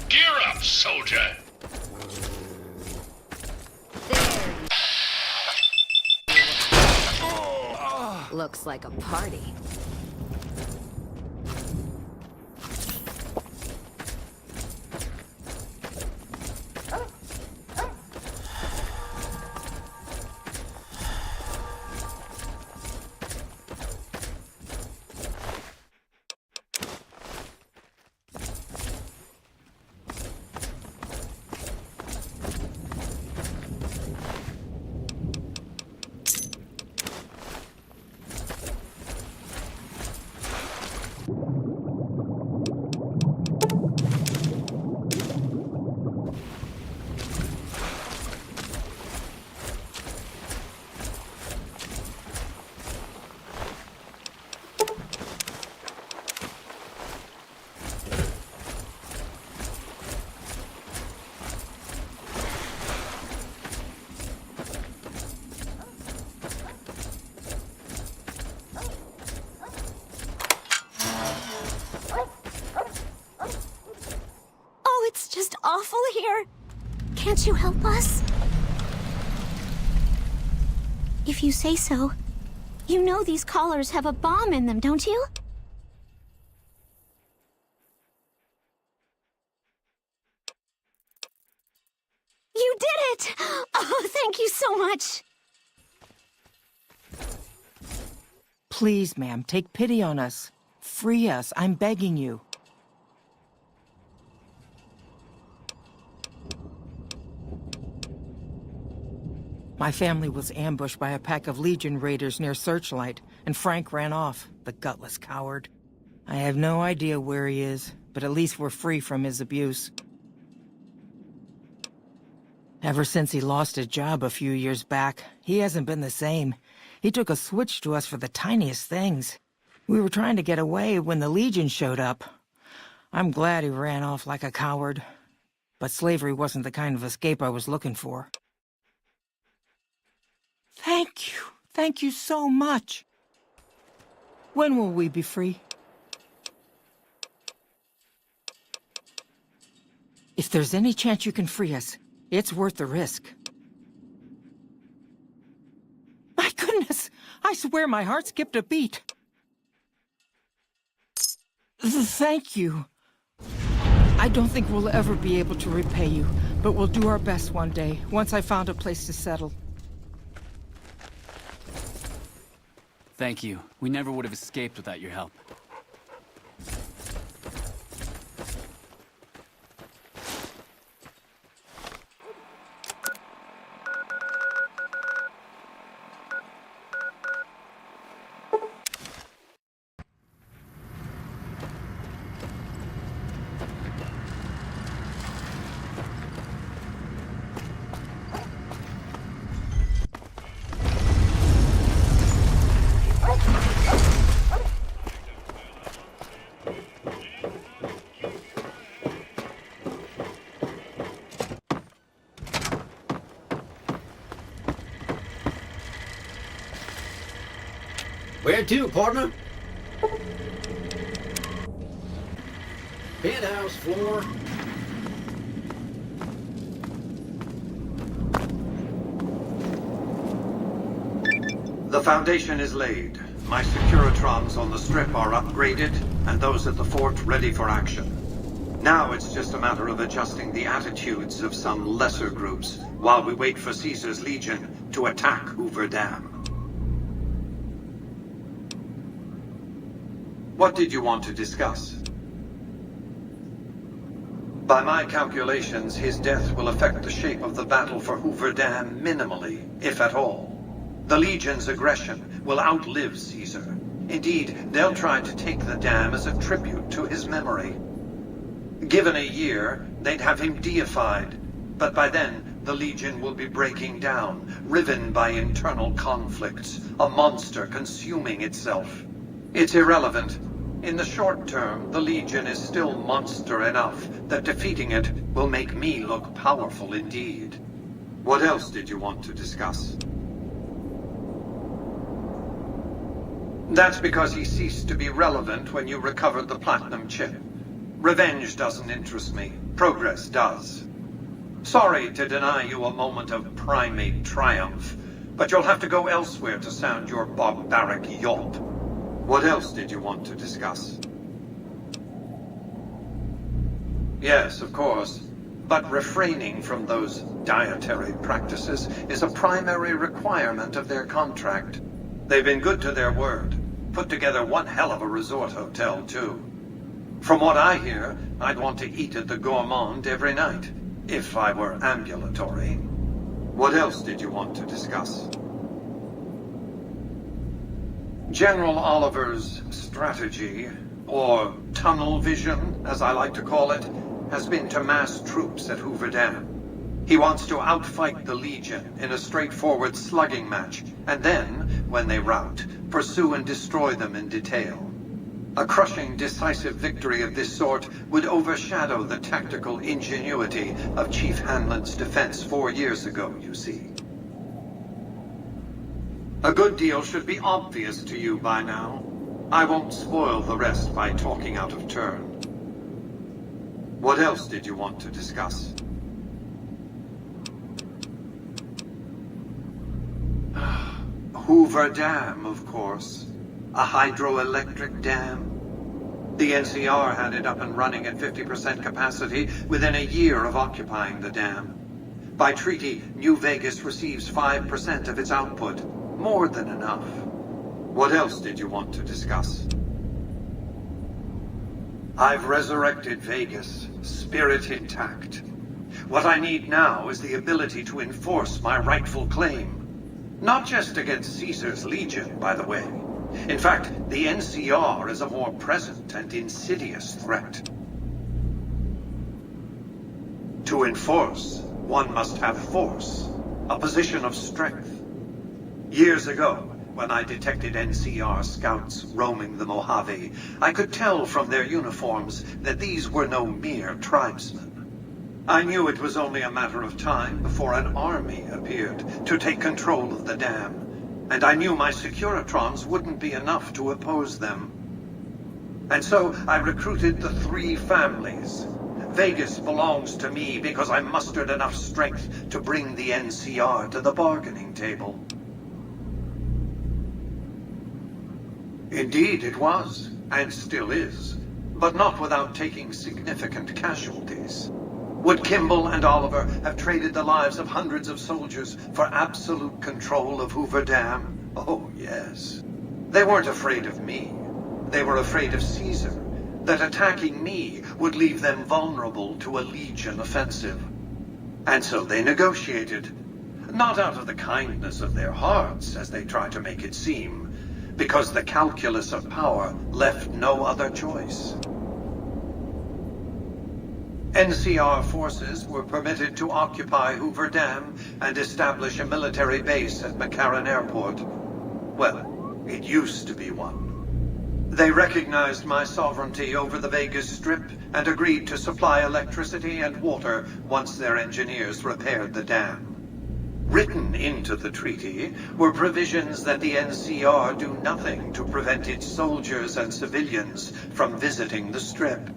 Speaker 4: Gear up, soldier!
Speaker 9: Looks like a party.
Speaker 21: It's just awful here. Can't you help us? If you say so. You know these collars have a bomb in them, don't you? You did it! Oh, thank you so much.
Speaker 22: Please, ma'am, take pity on us. Free us, I'm begging you. My family was ambushed by a pack of Legion raiders near Searchlight, and Frank ran off, the gutless coward. I have no idea where he is, but at least we're free from his abuse. Ever since he lost his job a few years back, he hasn't been the same. He took a switch to us for the tiniest things. We were trying to get away when the Legion showed up. I'm glad he ran off like a coward, but slavery wasn't the kind of escape I was looking for. Thank you. Thank you so much. When will we be free? If there's any chance you can free us, it's worth the risk. My goodness! I swear my heart skipped a beat. Thank you. I don't think we'll ever be able to repay you, but we'll do our best one day, once I found a place to settle.
Speaker 3: Thank you. We never would have escaped without your help.
Speaker 6: Where to, partner? Penthouse floor.
Speaker 20: The foundation is laid. My Securitrons on the Strip are upgraded, and those at the fort ready for action. Now it's just a matter of adjusting the attitudes of some lesser groups while we wait for Caesar's Legion to attack Hoover Dam. What did you want to discuss? By my calculations, his death will affect the shape of the battle for Hoover Dam minimally, if at all. The Legion's aggression will outlive Caesar. Indeed, they'll try to take the dam as a tribute to his memory. Given a year, they'd have him deified, but by then, the Legion will be breaking down, riven by internal conflicts, a monster consuming itself. It's irrelevant. In the short term, the Legion is still monster enough that defeating it will make me look powerful indeed. What else did you want to discuss? That's because he ceased to be relevant when you recovered the Platinum Chip. Revenge doesn't interest me. Progress does. Sorry to deny you a moment of primate triumph, but you'll have to go elsewhere to sound your barbaric yelp. What else did you want to discuss? Yes, of course. But refraining from those dietary practices is a primary requirement of their contract. They've been good to their word. Put together one hell of a resort hotel, too. From what I hear, I'd want to eat at the Gourmand every night, if I were ambulatory. What else did you want to discuss? General Oliver's strategy, or tunnel vision, as I like to call it, has been to mass troops at Hoover Dam. He wants to outfight the Legion in a straightforward slugging match, and then, when they rout, pursue and destroy them in detail. A crushing, decisive victory of this sort would overshadow the tactical ingenuity of Chief Hanlon's defense 4 years ago, you see. A good deal should be obvious to you by now. I won't spoil the rest by talking out of turn. What else did you want to discuss? Hoover Dam, of course. A hydroelectric dam. The NCR had it up and running at 50% capacity within a year of occupying the dam. By treaty, New Vegas receives 5% of its output. More than enough. What else did you want to discuss? I've resurrected Vegas, spirit intact. What I need now is the ability to enforce my rightful claim. Not just against Caesar's Legion, by the way. In fact, the NCR is a more present and insidious threat. To enforce, one must have force, a position of strength. Years ago, when I detected NCR scouts roaming the Mojave, I could tell from their uniforms that these were no mere tribesmen. I knew it was only a matter of time before an army appeared to take control of the dam, and I knew my Securitrons wouldn't be enough to oppose them. And so I recruited the 3 families, Vegas belongs to me because I mustered enough strength to bring the NCR to the bargaining table. Indeed, it was, and still is, but not without taking significant casualties. Would Kimball and Oliver have traded the lives of hundreds of soldiers for absolute control of Hoover Dam? Oh, yes. They weren't afraid of me. They were afraid of Caesar, that attacking me would leave them vulnerable to a Legion offensive. And so they negotiated, not out of the kindness of their hearts, as they try to make it seem, because the calculus of power left no other choice. NCR forces were permitted to occupy Hoover Dam and establish a military base at McCarran Airport. Well, it used to be one. They recognized my sovereignty over the Vegas Strip and agreed to supply electricity and water once their engineers repaired the dam. Written into the treaty were provisions that the NCR do nothing to prevent its soldiers and civilians from visiting the Strip.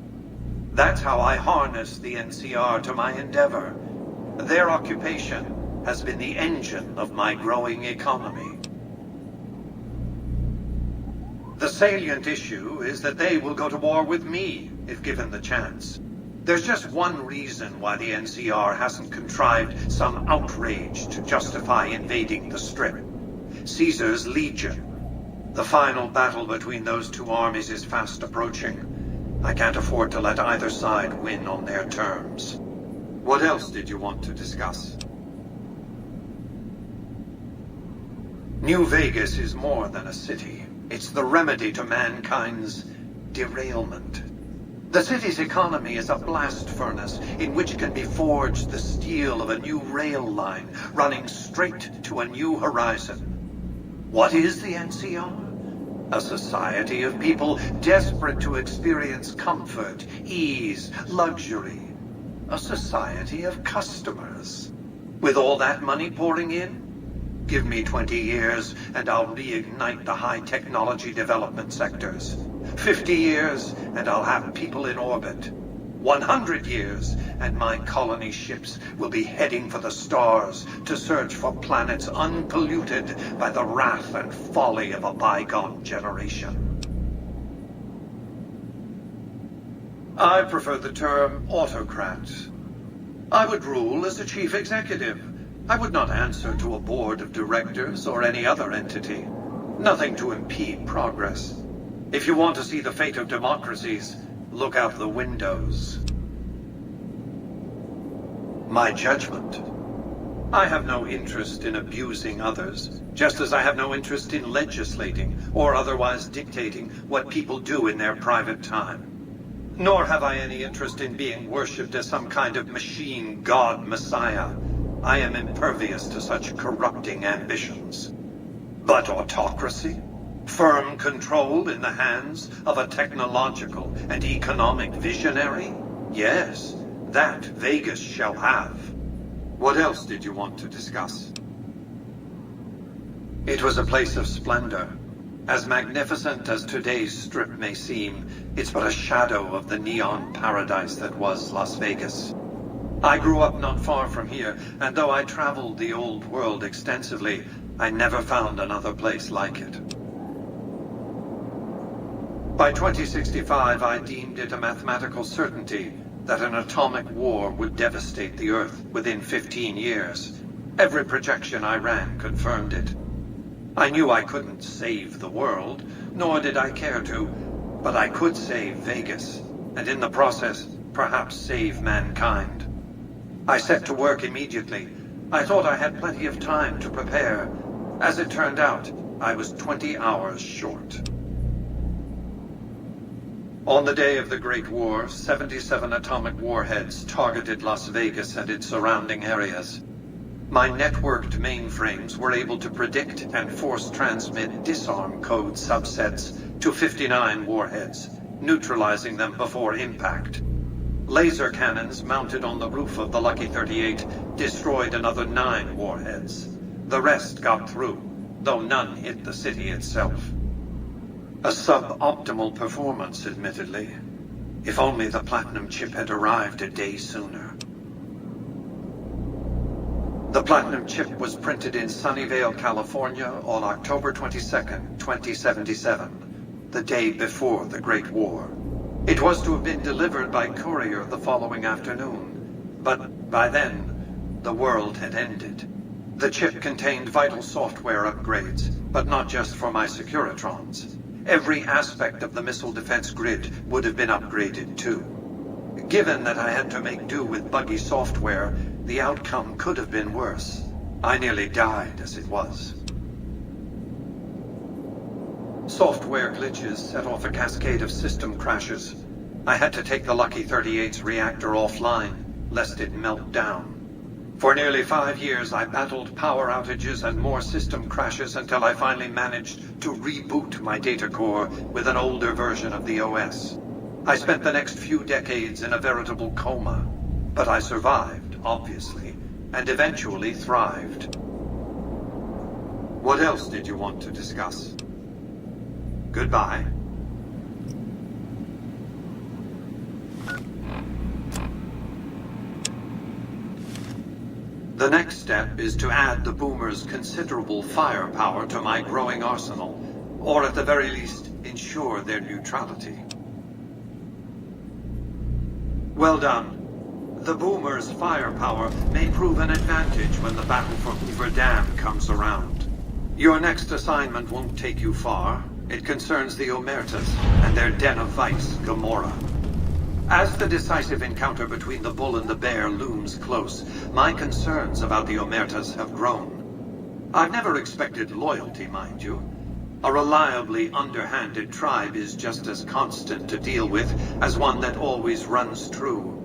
Speaker 20: That's how I harness the NCR to my endeavor. Their occupation has been the engine of my growing economy. The salient issue is that they will go to war with me if given the chance. There's just one reason why the NCR hasn't contrived some outrage to justify invading the Strip. Caesar's Legion. The final battle between those two armies is fast approaching. I can't afford to let either side win on their terms. What else did you want to discuss? New Vegas is more than a city. It's the remedy to mankind's derailment. The city's economy is a blast furnace in which can be forged the steel of a new rail line running straight to a new horizon. What is the NCR? A society of people desperate to experience comfort, ease, luxury. A society of customers. With all that money pouring in, give me 20 years and I'll reignite the high technology development sectors. 50 years and I'll have people in orbit. 100 years and my colony ships will be heading for the stars to search for planets unpolluted by the wrath and folly of a bygone generation. I prefer the term autocrat. I would rule as a chief executive. I would not answer to a board of directors or any other entity. Nothing to impede progress. If you want to see the fate of democracies, look out the windows. My judgment. I have no interest in abusing others, just as I have no interest in legislating or otherwise dictating what people do in their private time. Nor have I any interest in being worshipped as some kind of machine god messiah. I am impervious to such corrupting ambitions. But autocracy? Firm control in the hands of a technological and economic visionary? Yes, that Vegas shall have. What else did you want to discuss? It was a place of splendor. As magnificent as today's Strip may seem, it's but a shadow of the neon paradise that was Las Vegas. I grew up not far from here, and though I traveled the old world extensively, I never found another place like it. By 2065, I deemed it a mathematical certainty that an atomic war would devastate the Earth within 15 years. Every projection I ran confirmed it. I knew I couldn't save the world, nor did I care to, but I could save Vegas, and in the process, perhaps save mankind. I set to work immediately. I thought I had plenty of time to prepare. As it turned out, I was 20 hours short. On the day of the Great War, 77 atomic warheads targeted Las Vegas and its surrounding areas. My networked mainframes were able to predict and force transmit disarm code subsets to 59 warheads, neutralizing them before impact. Laser cannons mounted on the roof of the Lucky 38 destroyed another 9 warheads. The rest got through, though none hit the city itself. A suboptimal performance, admittedly. If only the Platinum chip had arrived a day sooner. The Platinum chip was printed in Sunnyvale, California on October 22nd, 2077, the day before the Great War. It was to have been delivered by courier the following afternoon, but by then, the world had ended. The chip contained vital software upgrades, but not just for my Securitrons. Every aspect of the missile defense grid would have been upgraded too. Given that I had to make do with buggy software, the outcome could have been worse. I nearly died as it was. Software glitches set off a cascade of system crashes. I had to take the Lucky 38's reactor offline, lest it melt down. For nearly 5 years, I battled power outages and more system crashes until I finally managed to reboot my data core with an older version of the OS. I spent the next few decades in a veritable coma, but I survived, obviously, and eventually thrived. What else did you want to discuss? Goodbye. The next step is to add the Boomer's considerable firepower to my growing arsenal, or at the very least, ensure their neutrality. Well done. The Boomer's firepower may prove an advantage when the battle for Hoover Dam comes around. Your next assignment won't take you far. It concerns the Omertas and their den of vice, Gamora. As the decisive encounter between the bull and the bear looms close, my concerns about the Omertas have grown. I've never expected loyalty, mind you. A reliably underhanded tribe is just as constant to deal with as one that always runs true.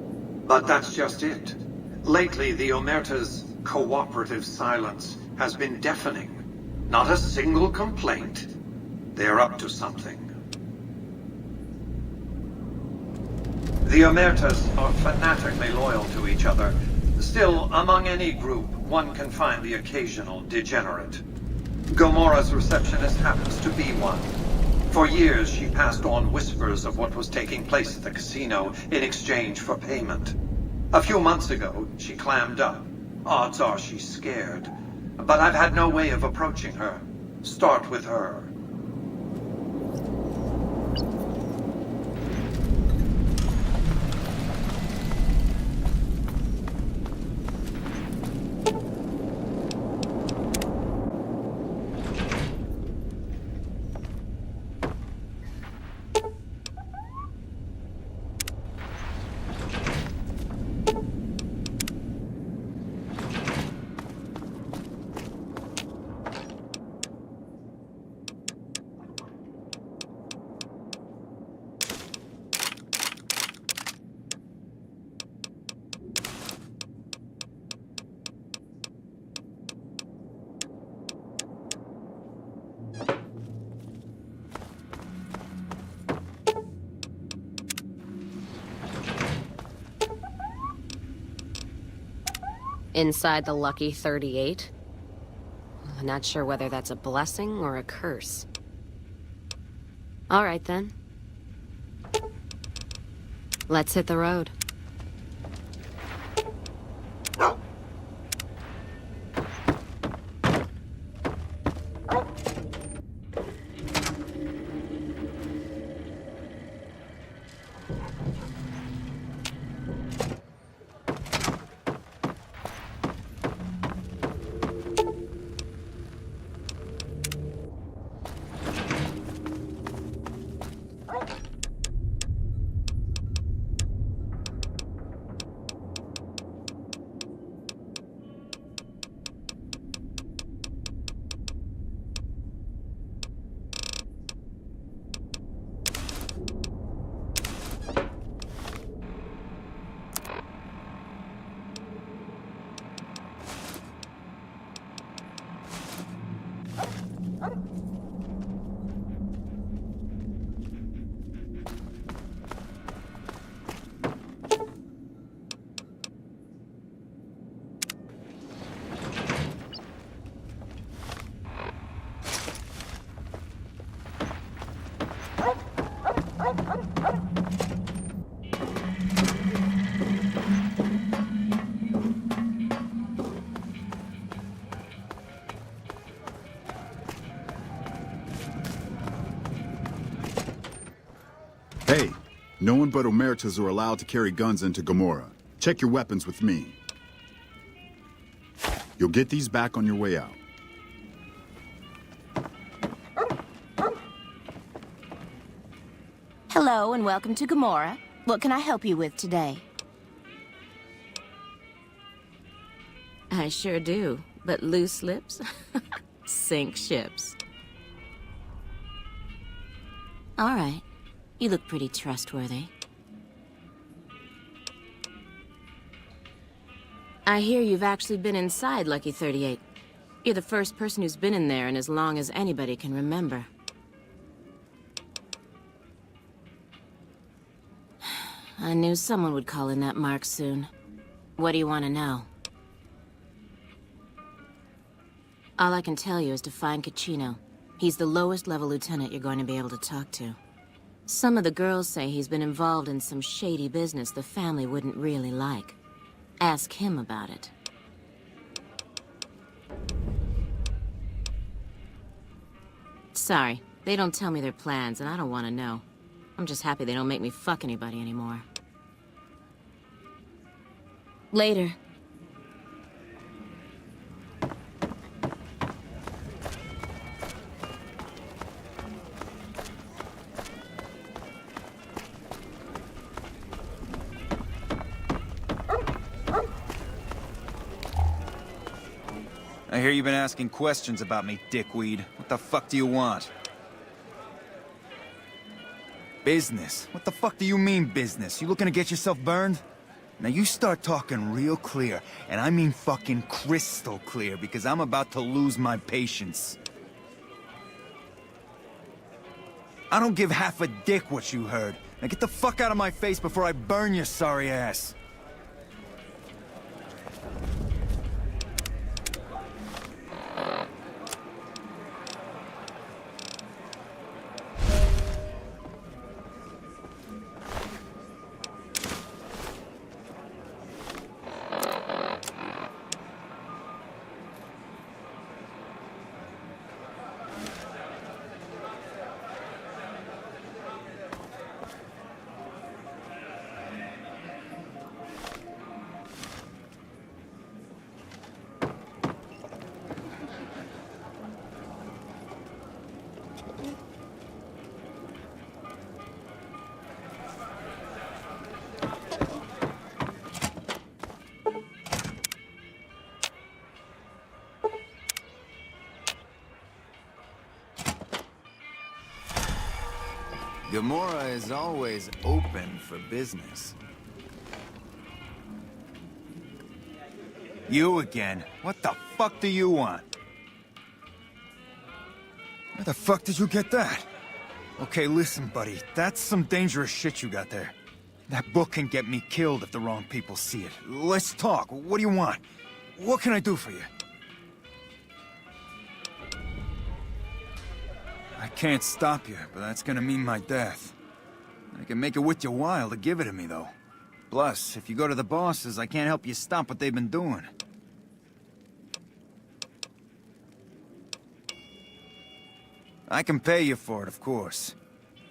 Speaker 20: But that's just it. Lately, the Omerta's cooperative silence has been deafening. Not a single complaint. They're up to something. The Omertas are fanatically loyal to each other. Still, among any group, one can find the occasional degenerate. Gamora's receptionist happens to be one. For years, she passed on whispers of what was taking place at the casino in exchange for payment. A few months ago, she clammed up. Odds are she's scared. But I've had no way of approaching her. Start with her.
Speaker 9: Inside the Lucky 38? I'm not sure whether that's a blessing or a curse. All right, then. Let's hit the road.
Speaker 12: No one but Omertas are allowed to carry guns into Gamora. Check your weapons with me. You'll get these back on your way out.
Speaker 7: Hello and welcome to Gamora. What can I help you with today?
Speaker 9: I sure do, but loose lips sink ships. All right. You look pretty trustworthy. I hear you've actually been inside Lucky 38. You're the first person who's been in there in as long as anybody can remember. I knew someone would call in that mark soon. What do you want to know? All I can tell you is to find Caccino. He's the lowest level lieutenant you're going to be able to talk to. Some of the girls say he's been involved in some shady business the family wouldn't really like. Ask him about it. Sorry, they don't tell me their plans, and I don't want to know. I'm just happy they don't make me fuck anybody anymore. Later.
Speaker 13: I hear you've been asking questions about me, dickweed. What the fuck do you want? Business? What the fuck do you mean, business? You looking to get yourself burned? Now you start talking real clear, and I mean fucking crystal clear, because I'm about to lose my patience. I don't give half a dick what you heard. Now get the fuck out of my face before I burn your sorry ass. Gamora is always open for business. You again? What the fuck do you want? Where the fuck did you get that? Okay, listen, buddy. That's some dangerous shit you got there. That book can get me killed if the wrong people see it. Let's talk. What do you want? What can I do for you? I can't stop you, but that's gonna mean my death. I can make it worth your while to give it to me, though. Plus, if you go to the bosses, I can't help you stop what they've been doing. I can pay you for it, of course.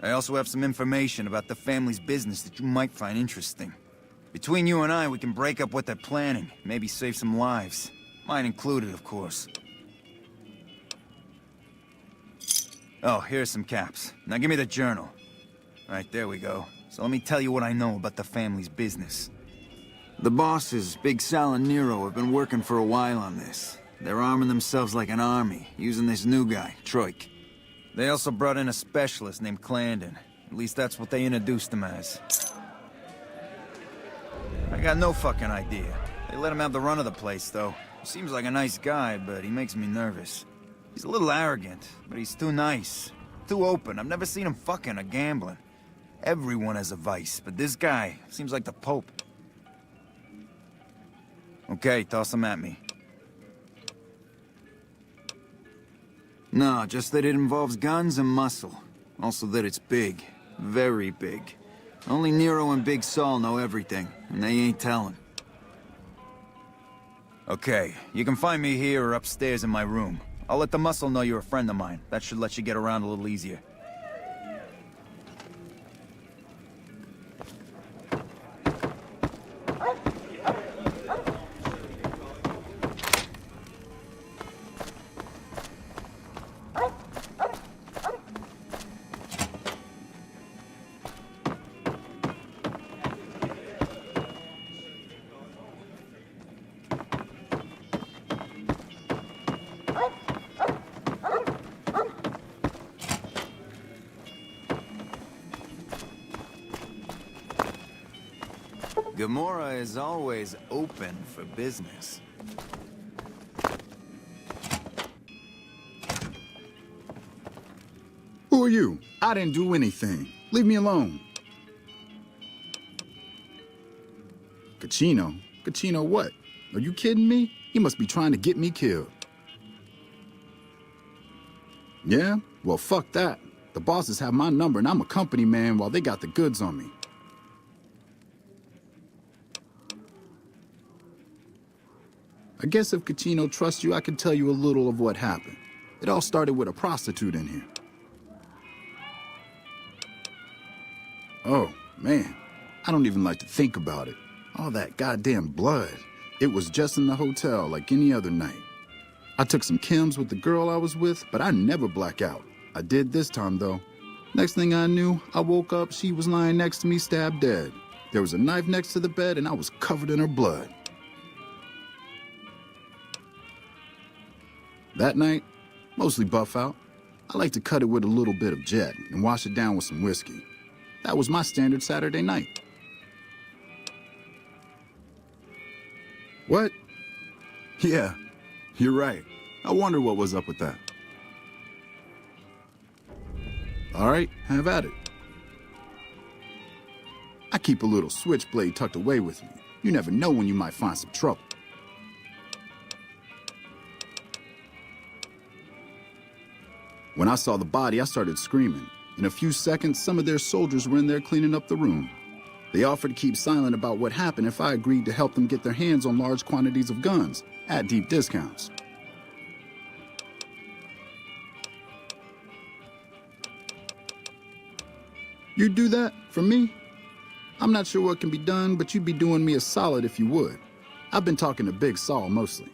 Speaker 13: I also have some information about the family's business that you might find interesting. Between you and I, we can break up what they're planning, maybe save some lives. Mine included, of course. Oh, here's some caps. Now give me the journal. Right, there we go. So let me tell you what I know about the family's business. The bosses, Big Sal and Nero, have been working for a while on this. They're arming themselves like an army, using this new guy, Troik. They also brought in a specialist named Clandon. At least that's what they introduced him as. I got no fucking idea. They let him have the run of the place, though. He seems like a nice guy, but he makes me nervous. He's a little arrogant, but he's too nice. Too open. I've never seen him fucking or gambling. Everyone has a vice, but this guy seems like the Pope. Okay, toss him at me. No, just that it involves guns and muscle. Also that it's big. Very big. Only Nero and Big Saul know everything, and they ain't telling. Okay, you can find me here or upstairs in my room. I'll let the muscle know you're a friend of mine. That should let you get around a little easier. Gamora is always open for business.
Speaker 12: Who are you? I didn't do anything. Leave me alone. Kachino? Kachino what? Are you kidding me? He must be trying to get me killed. Yeah? Well, fuck that. The bosses have my number and I'm a company man while they got the goods on me. I guess if Kachino trusts you, I can tell you a little of what happened. It all started with a prostitute in here. Oh, man. I don't even like to think about it. All that goddamn blood. It was just in the hotel like any other night. I took some chems with the girl I was with, but I never black out. I did this time, though. Next thing I knew, I woke up, she was lying next to me, stabbed dead. There was a knife next to the bed, and I was covered in her blood. That night, mostly buff out. I like to cut it with a little bit of Jet and wash it down with some whiskey. That was my standard Saturday night. What? Yeah, you're right. I wonder what was up with that. All right, have at it. I keep a little switchblade tucked away with me. You never know when you might find some trouble. When I saw the body, I started screaming. In a few seconds, some of their soldiers were in there cleaning up the room. They offered to keep silent about what happened if I agreed to help them get their hands on large quantities of guns at deep discounts. You'd do that for me? I'm not sure what can be done, but you'd be doing me a solid if you would. I've been talking to Big Saul mostly.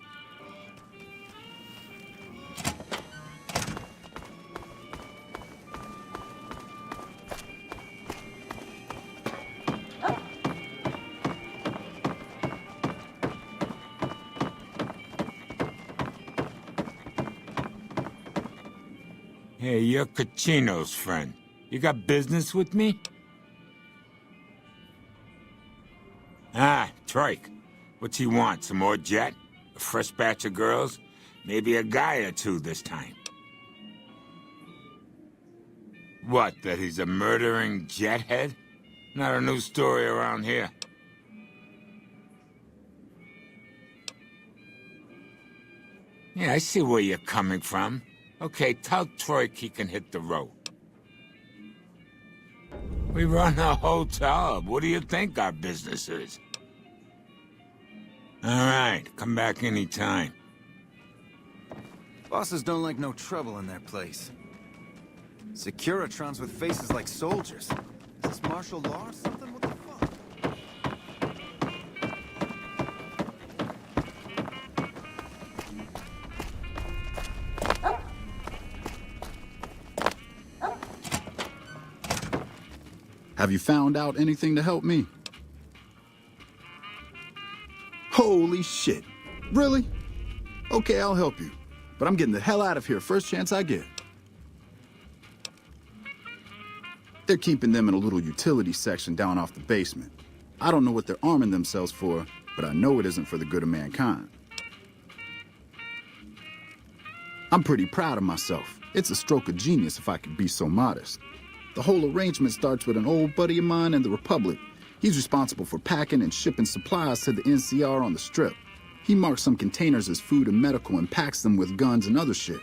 Speaker 5: Hey, you're Kachino's friend. You got business with me? Ah, Trike. What's he want? Some more jet? A fresh batch of girls? Maybe a guy or two this time. What, that he's a murdering jethead? Not a new story around here. Yeah, I see where you're coming from. Okay, tell Troik he can hit the road. We run a hotel. What do you think our business is? All right, come back anytime.
Speaker 13: Bosses don't like no trouble in their place. Securitrons with faces like soldiers. Is this martial law or something? What the fuck?
Speaker 12: Have you found out anything to help me? Holy shit. Really? Okay, I'll help you. But I'm getting the hell out of here first chance I get. They're keeping them in a little utility section down off the basement. I don't know what they're arming themselves for, but I know it isn't for the good of mankind. I'm pretty proud of myself. It's a stroke of genius if I could be so modest. The whole arrangement starts with an old buddy of mine in the Republic. He's responsible for packing and shipping supplies to the NCR on the Strip. He marks some containers as food and medical and packs them with guns and other shit.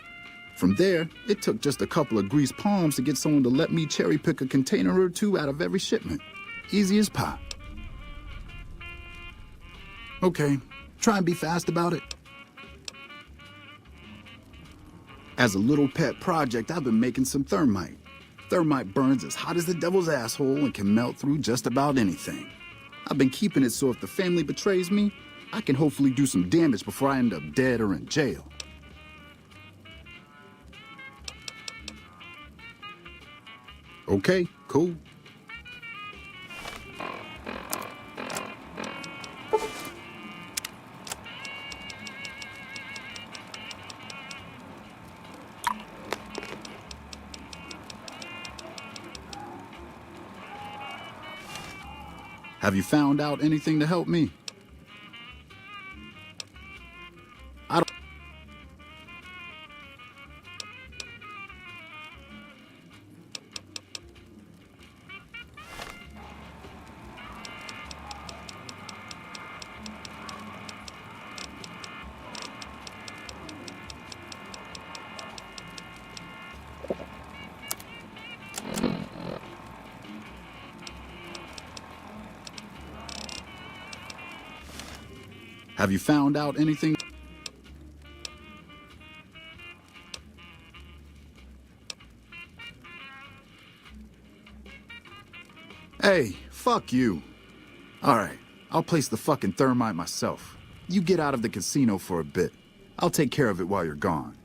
Speaker 12: From there, it took just a couple of greased palms to get someone to let me cherry-pick a container or two out of every shipment. Easy as pie. Okay, try and be fast about it. As a little pet project, I've been making some thermite. Thermite burns as hot as the devil's asshole and can melt through just about anything. I've been keeping it so if the family betrays me, I can hopefully do some damage before I end up dead or in jail. Okay, cool. Have you found out anything to help me? I don't... Have you found out anything? Hey, fuck you. Alright, I'll place the fucking thermite myself. You get out of the casino for a bit. I'll take care of it while you're gone.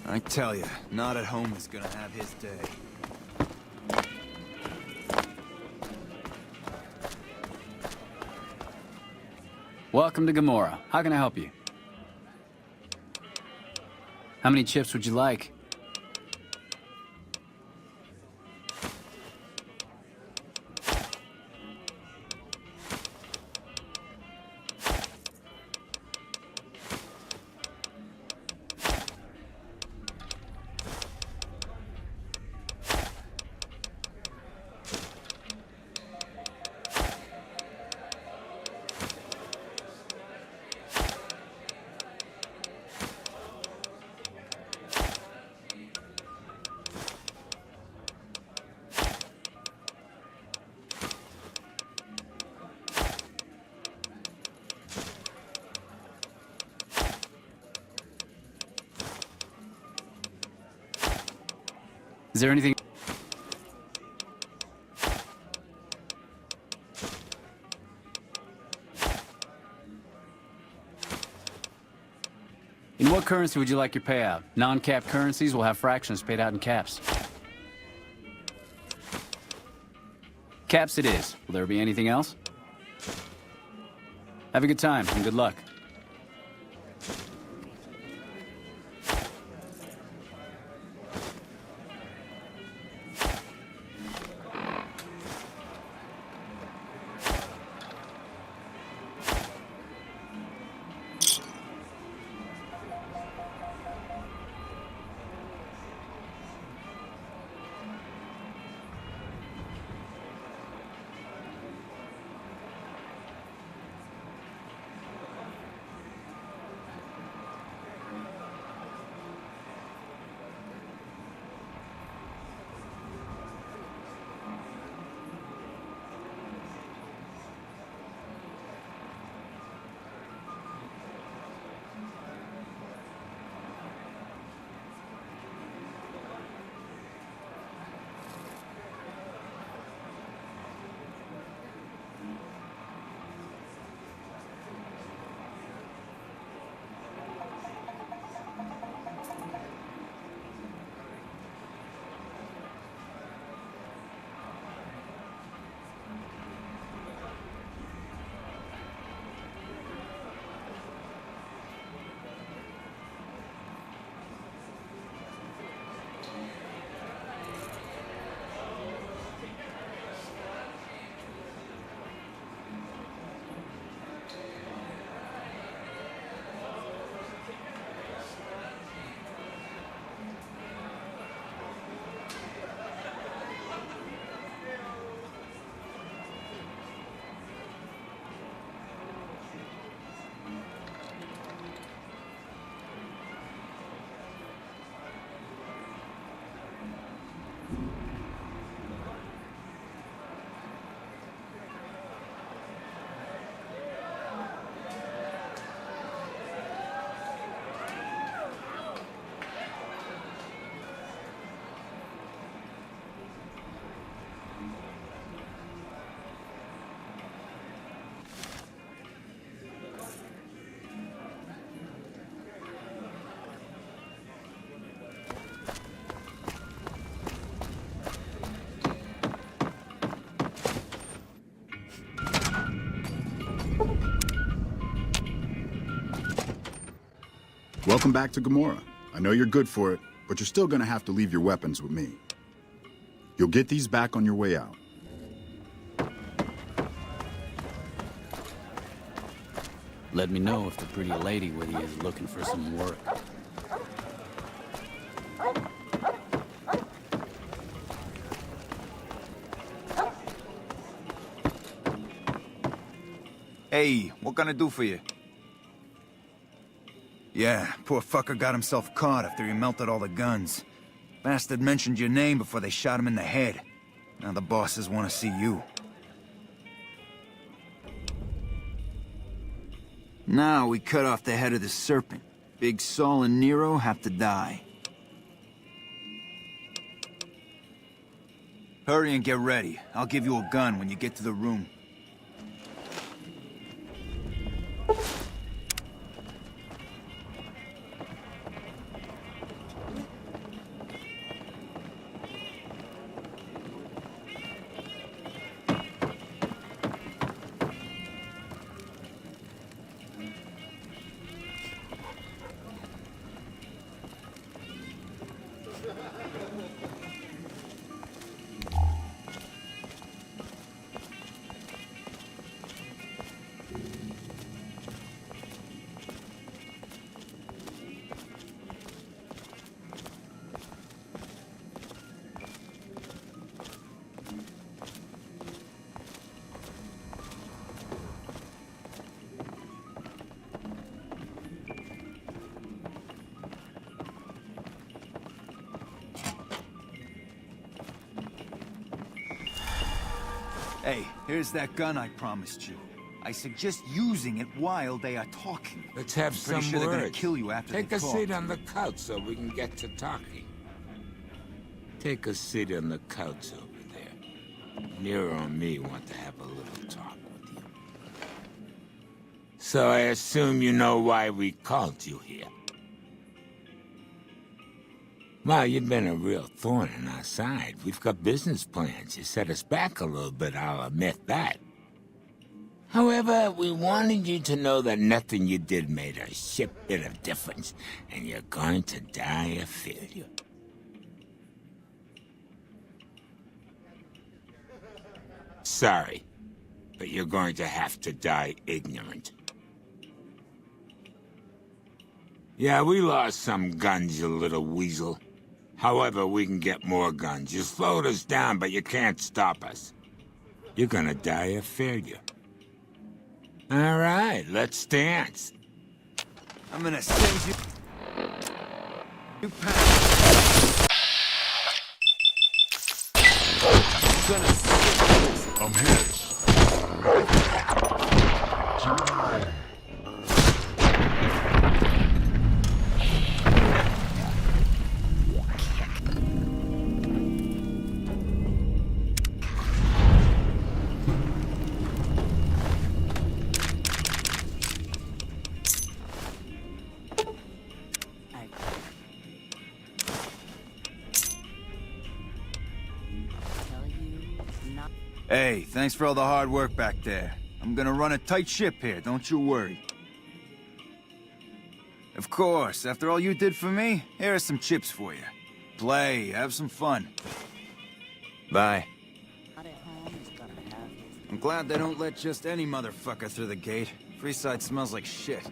Speaker 13: I tell you, not at home is gonna have his day.
Speaker 3: Welcome to Gamora. How can I help you? How many chips would you like? Is there anything... In what currency would you like your payout? Non-cap currencies will have fractions paid out in caps. Caps it is. Will there be anything else? Have a good time and good luck.
Speaker 12: Welcome back to Gamora. I know you're good for it, but you're still gonna have to leave your weapons with me. You'll get these back on your way out.
Speaker 3: Let me know if the pretty lady with you is looking for some work.
Speaker 13: Hey, what can I do for you? Yeah, poor fucker got himself caught after he melted all the guns. Bastard mentioned your name before they shot him in the head. Now the bosses want to see you. Now we cut off the head of the serpent. Big Saul and Nero have to die. Hurry and get ready. I'll give you a gun when you get to the room. Hey, here's that gun I promised you. I suggest using it while they are talking.
Speaker 5: Let's have
Speaker 13: I'm pretty
Speaker 5: some
Speaker 13: sure they're gonna
Speaker 5: words.
Speaker 13: kill you after
Speaker 5: Take
Speaker 13: they
Speaker 5: a
Speaker 13: talk.
Speaker 5: seat on the couch so we can get to talking. Take a seat on the couch over there. Nero and me want to have a little talk with you. So I assume you know why we called you here. Well, you've been a real thorn in our side. We've got business plans. You set us back a little bit, I'll admit that. However, we wanted you to know that nothing you did made a shit bit of difference, and you're going to die a failure. Sorry, but you're going to have to die ignorant. Yeah, we lost some guns, you little weasel. However, we can get more guns. You slowed us down, but you can't stop us. You're gonna die a failure. All right, let's dance.
Speaker 13: I'm gonna send you...
Speaker 15: I'm his.
Speaker 13: Hey, thanks for all the hard work back there. I'm gonna run a tight ship here, don't you worry. Of course, after all you did for me, here are some chips for you. Play, have some fun. Bye. I'm glad they don't let just any motherfucker through the gate. Freeside smells like shit.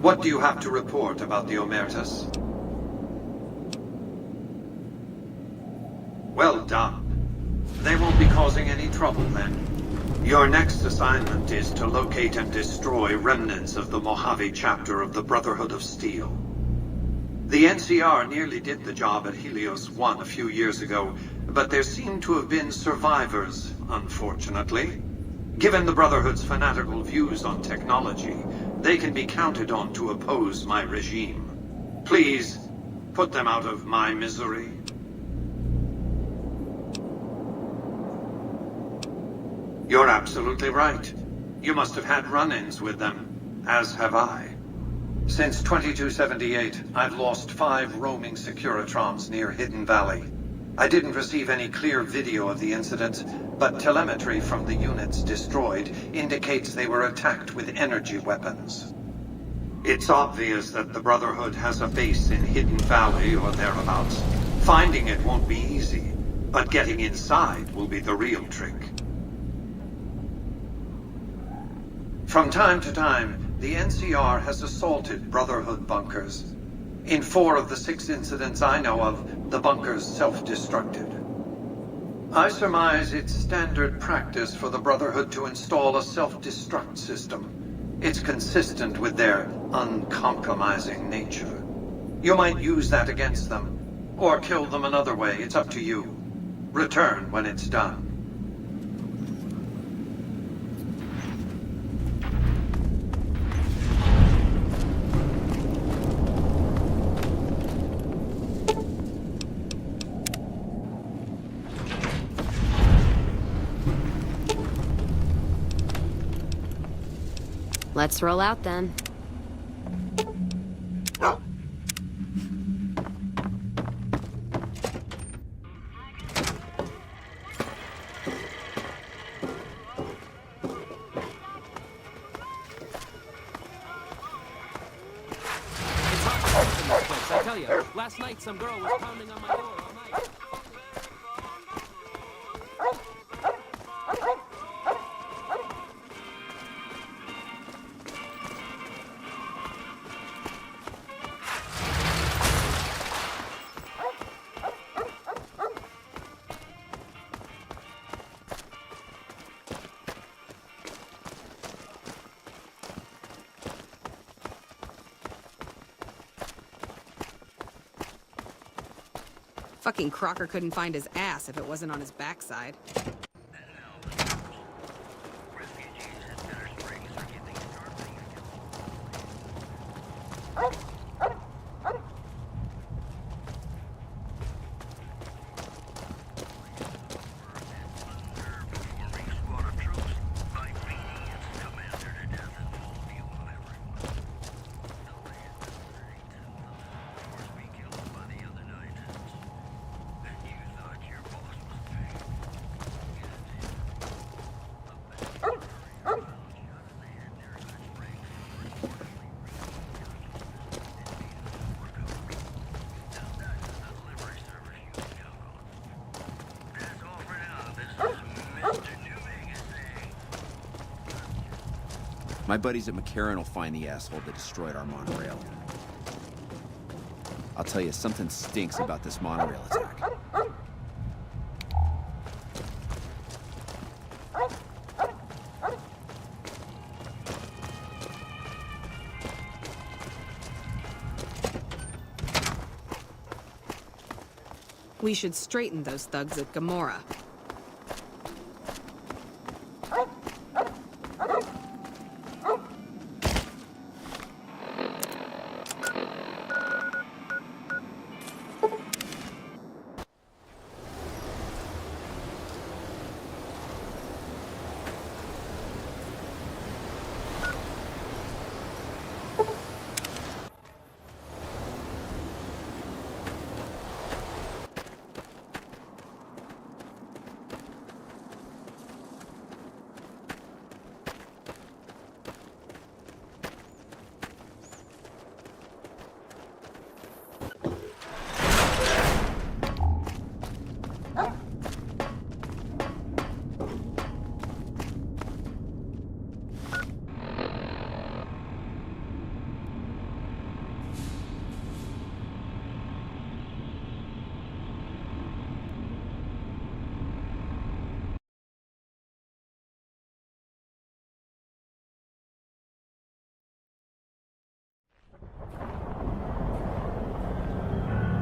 Speaker 20: What do you have to report about the Omertas? Well done. They won't be causing any trouble then. Your next assignment is to locate and destroy remnants of the Mojave chapter of the Brotherhood of Steel. The NCR nearly did the job at Helios 1 a few years ago, but there seem to have been survivors, unfortunately. Given the Brotherhood's fanatical views on technology, they can be counted on to oppose my regime. Please, put them out of my misery. You're absolutely right. You must have had run-ins with them, as have I. Since 2278, I've lost 5 roaming Securitrons near Hidden Valley. I didn't receive any clear video of the incident, but telemetry from the units destroyed indicates they were attacked with energy weapons. It's obvious that the Brotherhood has a base in Hidden Valley or thereabouts. Finding it won't be easy, but getting inside will be the real trick. From time to time, the NCR has assaulted Brotherhood bunkers. In 4 of the 6 incidents I know of, the bunkers self-destructed. I surmise it's standard practice for the Brotherhood to install a self-destruct system. It's consistent with their uncompromising nature. You might use that against them, or kill them another way. It's up to you. Return when it's done.
Speaker 9: Let's roll out then.
Speaker 14: I tell you, last night some girl was pounding on my door all night.
Speaker 1: Fucking Crocker couldn't find his ass if it wasn't on his backside.
Speaker 10: My buddies at McCarran will find the asshole that destroyed our monorail. I'll tell you, something stinks about this monorail attack.
Speaker 1: We should straighten those thugs at Gamora.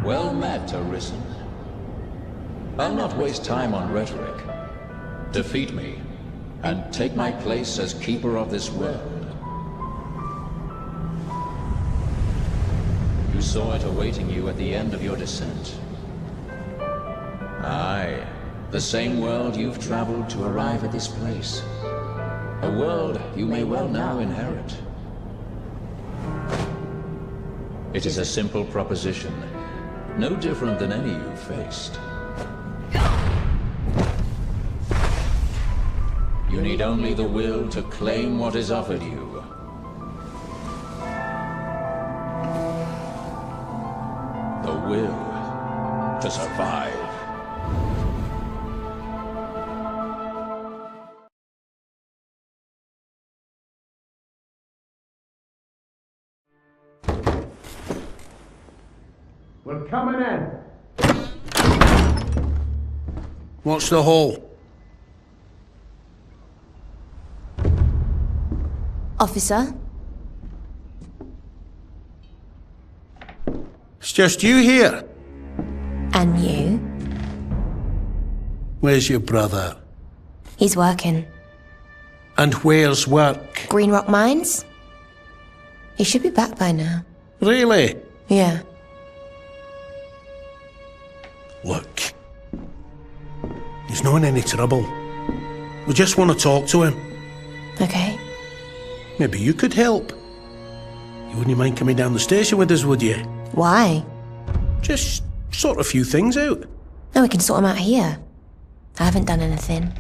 Speaker 2: Well met, Arisen. I'll not waste time on rhetoric. Defeat me, and take my place as keeper of this world. You saw it awaiting you at the end of your descent. Aye, the same world you've traveled to arrive at this place. A world you may well now inherit. It is a simple proposition, no different than any you've faced. You need only the will to claim what is offered you. The will to survive.
Speaker 6: We're coming in.
Speaker 19: What's the hole?
Speaker 7: Officer?
Speaker 19: It's just you here.
Speaker 7: And you?
Speaker 19: Where's your brother?
Speaker 7: He's working.
Speaker 19: And where's work?
Speaker 7: Green Rock Mines? He should be back by now.
Speaker 19: Really?
Speaker 7: Yeah.
Speaker 19: Look. He's not in any trouble. We just want to talk to him.
Speaker 7: Okay.
Speaker 19: Maybe you could help. You wouldn't mind coming down the station with us, would you?
Speaker 7: Why?
Speaker 19: Just sort a few things out.
Speaker 7: No, we can sort them out here. I haven't done anything.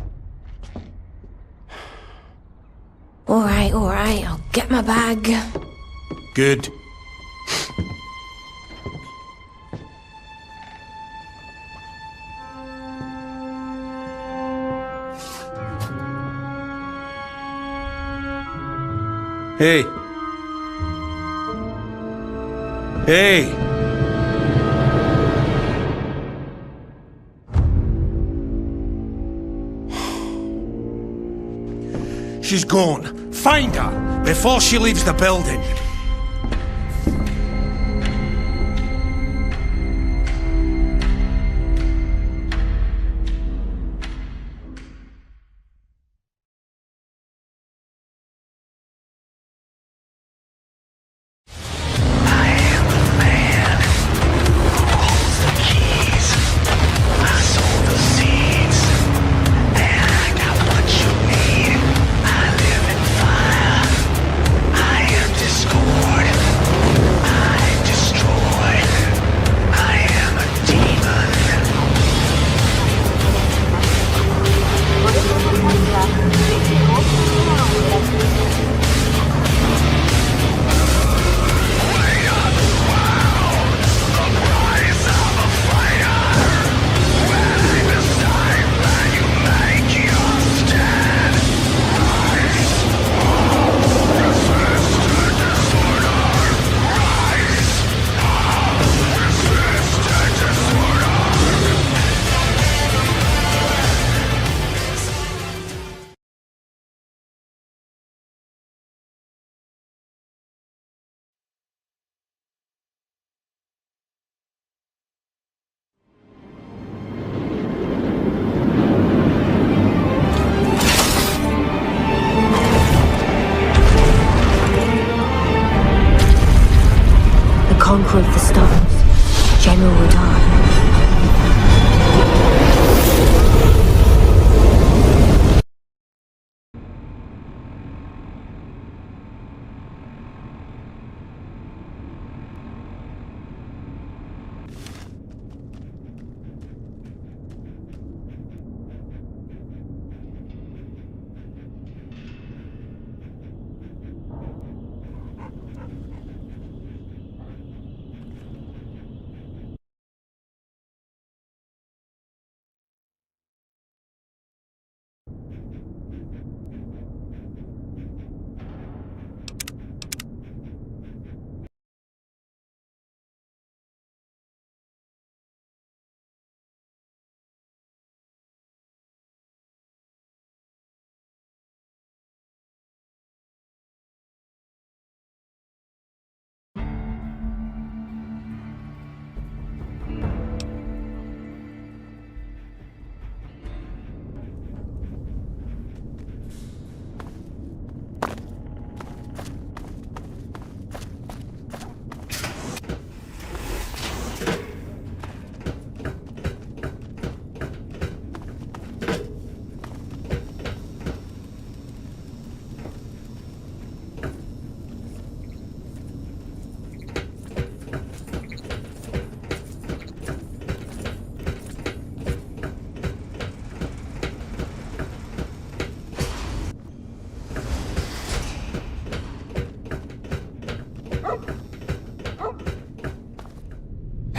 Speaker 7: Alright, I'll get my bag.
Speaker 19: Good. Hey. Hey. She's gone. Find her before she leaves the building.
Speaker 7: Conqueror of the Stars, General Radar.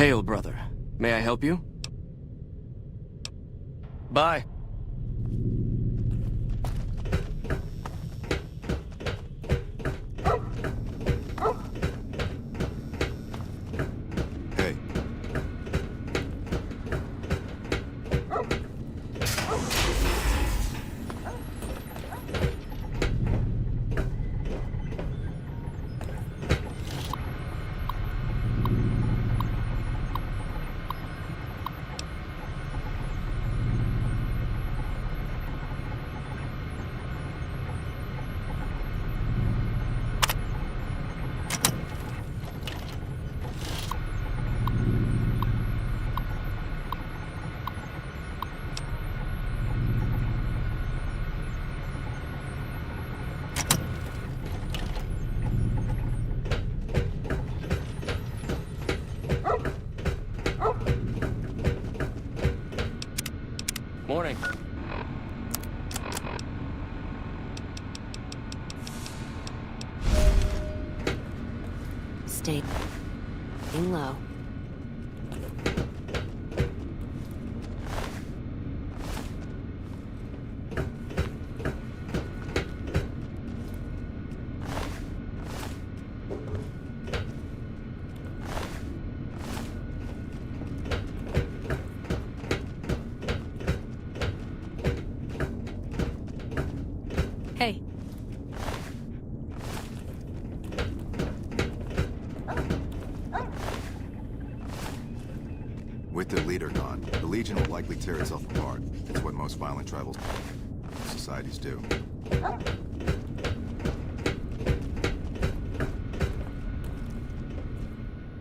Speaker 14: Hail, brother. May I help you? Bye.
Speaker 8: Hey.
Speaker 14: Morning.
Speaker 9: Stay low.
Speaker 1: Hey.
Speaker 8: With their leader gone, the Legion will likely tear itself apart. It's what most violent tribal societies do.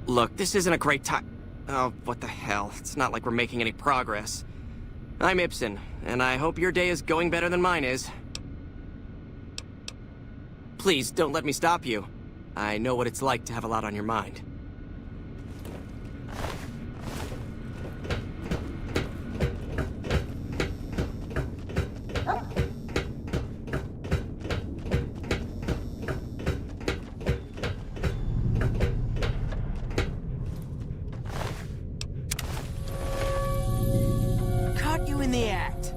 Speaker 14: Look, this isn't a great time. Oh, what the hell. It's not like we're making any progress. I'm Ibsen, and I hope your day is going better than mine is. Please, don't let me stop you. I know what it's like to have a lot on your mind.
Speaker 22: Caught you in the act.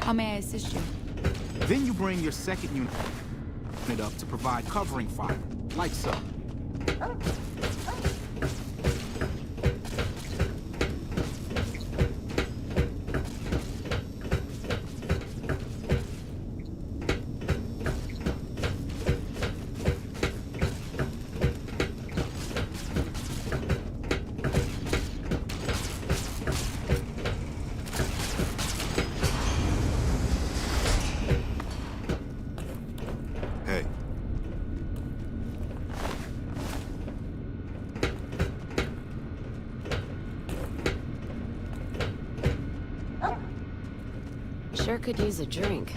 Speaker 11: How may I assist you?
Speaker 23: Then you bring your second unit up to provide covering fire, like so.
Speaker 9: Sure could use a drink.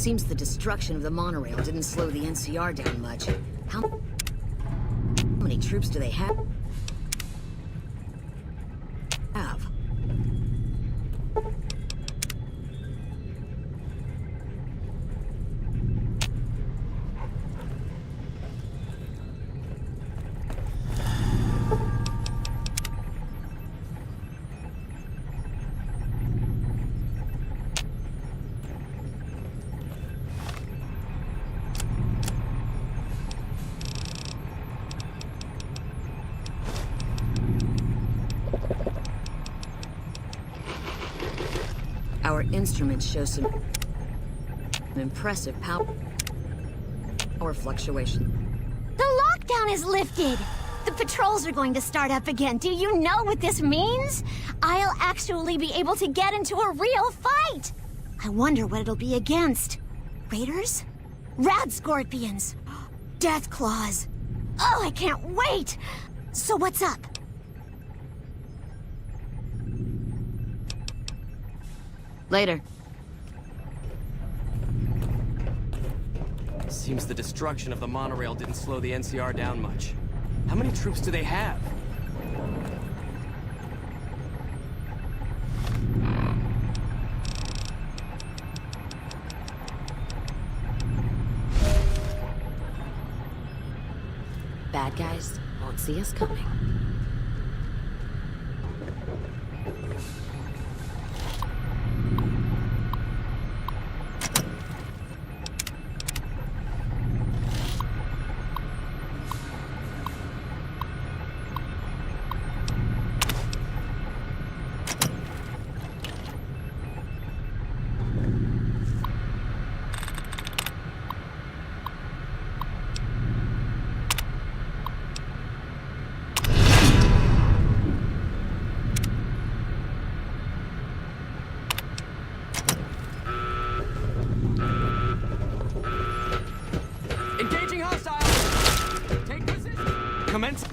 Speaker 11: Seems the destruction of the monorail didn't slow the NCR down much. How many troops do they have? Our instruments show some impressive power fluctuation.
Speaker 21: The lockdown is lifted! The patrols are going to start up again. Do you know what this means? I'll actually be able to get into a real fight! I wonder what it'll be against. Raiders? Rad scorpions? Death claws? Oh, I can't wait! So what's up?
Speaker 11: Later.
Speaker 14: Seems the destruction of the monorail didn't slow the NCR down much. How many troops do they have?
Speaker 11: Bad guys won't see us coming.
Speaker 14: Engaging hostiles! Take position! Commence.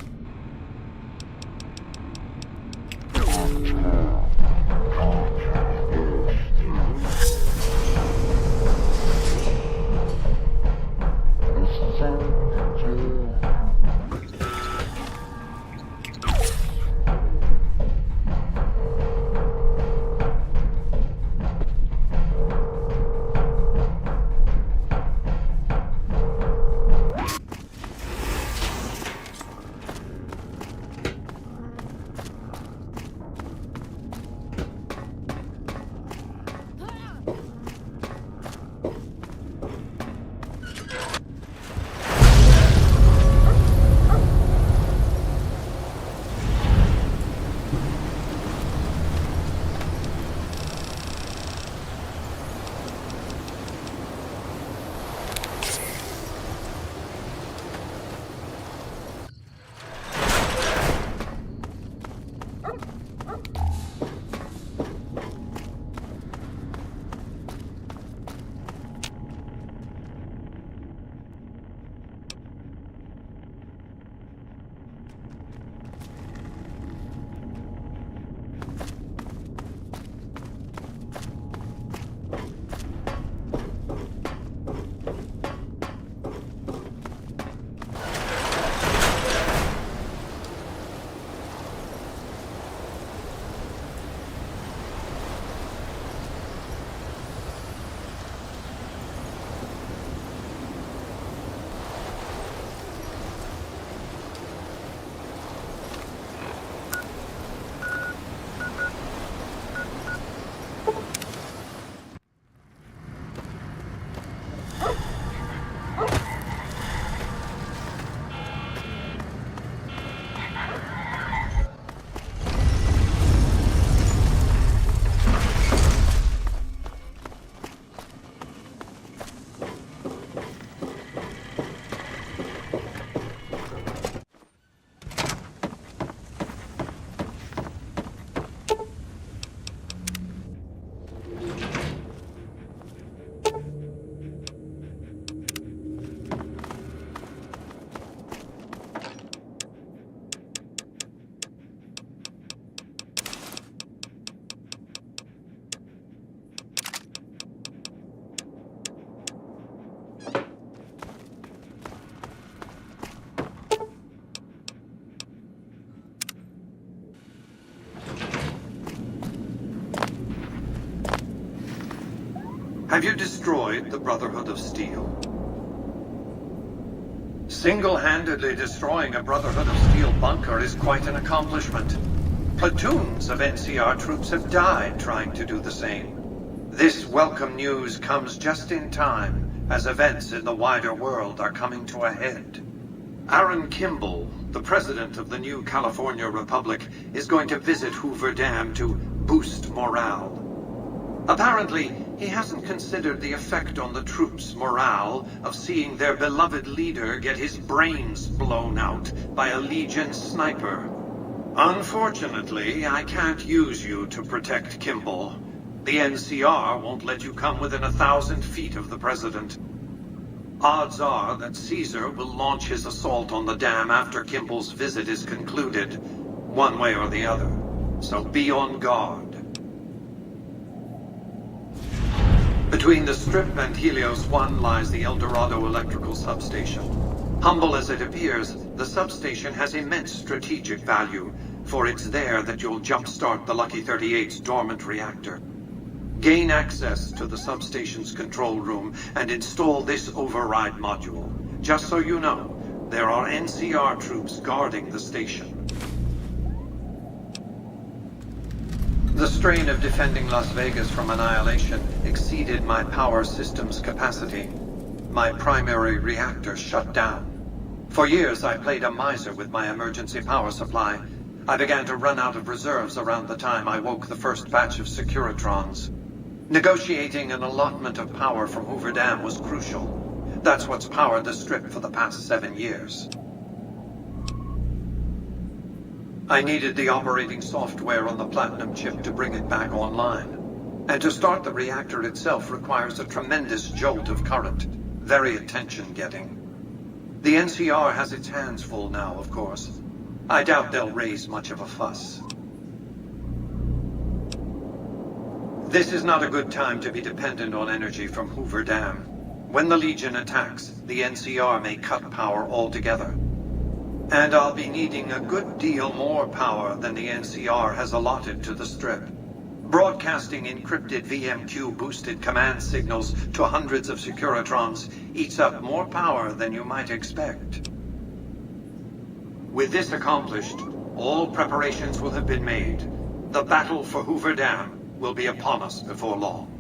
Speaker 20: Have you destroyed the Brotherhood of Steel? Single-handedly destroying a Brotherhood of Steel bunker is quite an accomplishment. Platoons of NCR troops have died trying to do the same. This welcome news comes just in time, as events in the wider world are coming to a head. Aaron Kimball, the president of the new California Republic, is going to visit Hoover Dam to boost morale. Apparently, he hasn't considered the effect on the troops' morale of seeing their beloved leader get his brains blown out by a Legion sniper. Unfortunately, I can't use you to protect Kimball. The NCR won't let you come within 1,000 feet of the president. Odds are that Caesar will launch his assault on the dam after Kimball's visit is concluded, one way or the other. So be on guard. Between the Strip and Helios 1 lies the El Dorado electrical substation. Humble as it appears, the substation has immense strategic value, for it's there that you'll jumpstart the Lucky 38's dormant reactor. Gain access to the substation's control room and install this override module. Just so you know, there are NCR troops guarding the station. The strain of defending Las Vegas from annihilation exceeded my power system's capacity. My primary reactor shut down. For years, I played a miser with my emergency power supply. I began to run out of reserves around the time I woke the first batch of Securitrons. Negotiating an allotment of power from Hoover Dam was crucial. That's what's powered the Strip for the past 7 years. I needed the operating software on the Platinum chip to bring it back online. And to start the reactor itself requires a tremendous jolt of current. Very attention-getting. The NCR has its hands full now, of course. I doubt they'll raise much of a fuss. This is not a good time to be dependent on energy from Hoover Dam. When the Legion attacks, the NCR may cut power altogether. And I'll be needing a good deal more power than the NCR has allotted to the Strip. Broadcasting encrypted VMQ-boosted command signals to hundreds of Securitrons eats up more power than you might expect. With this accomplished, all preparations will have been made. The battle for Hoover Dam will be upon us before long.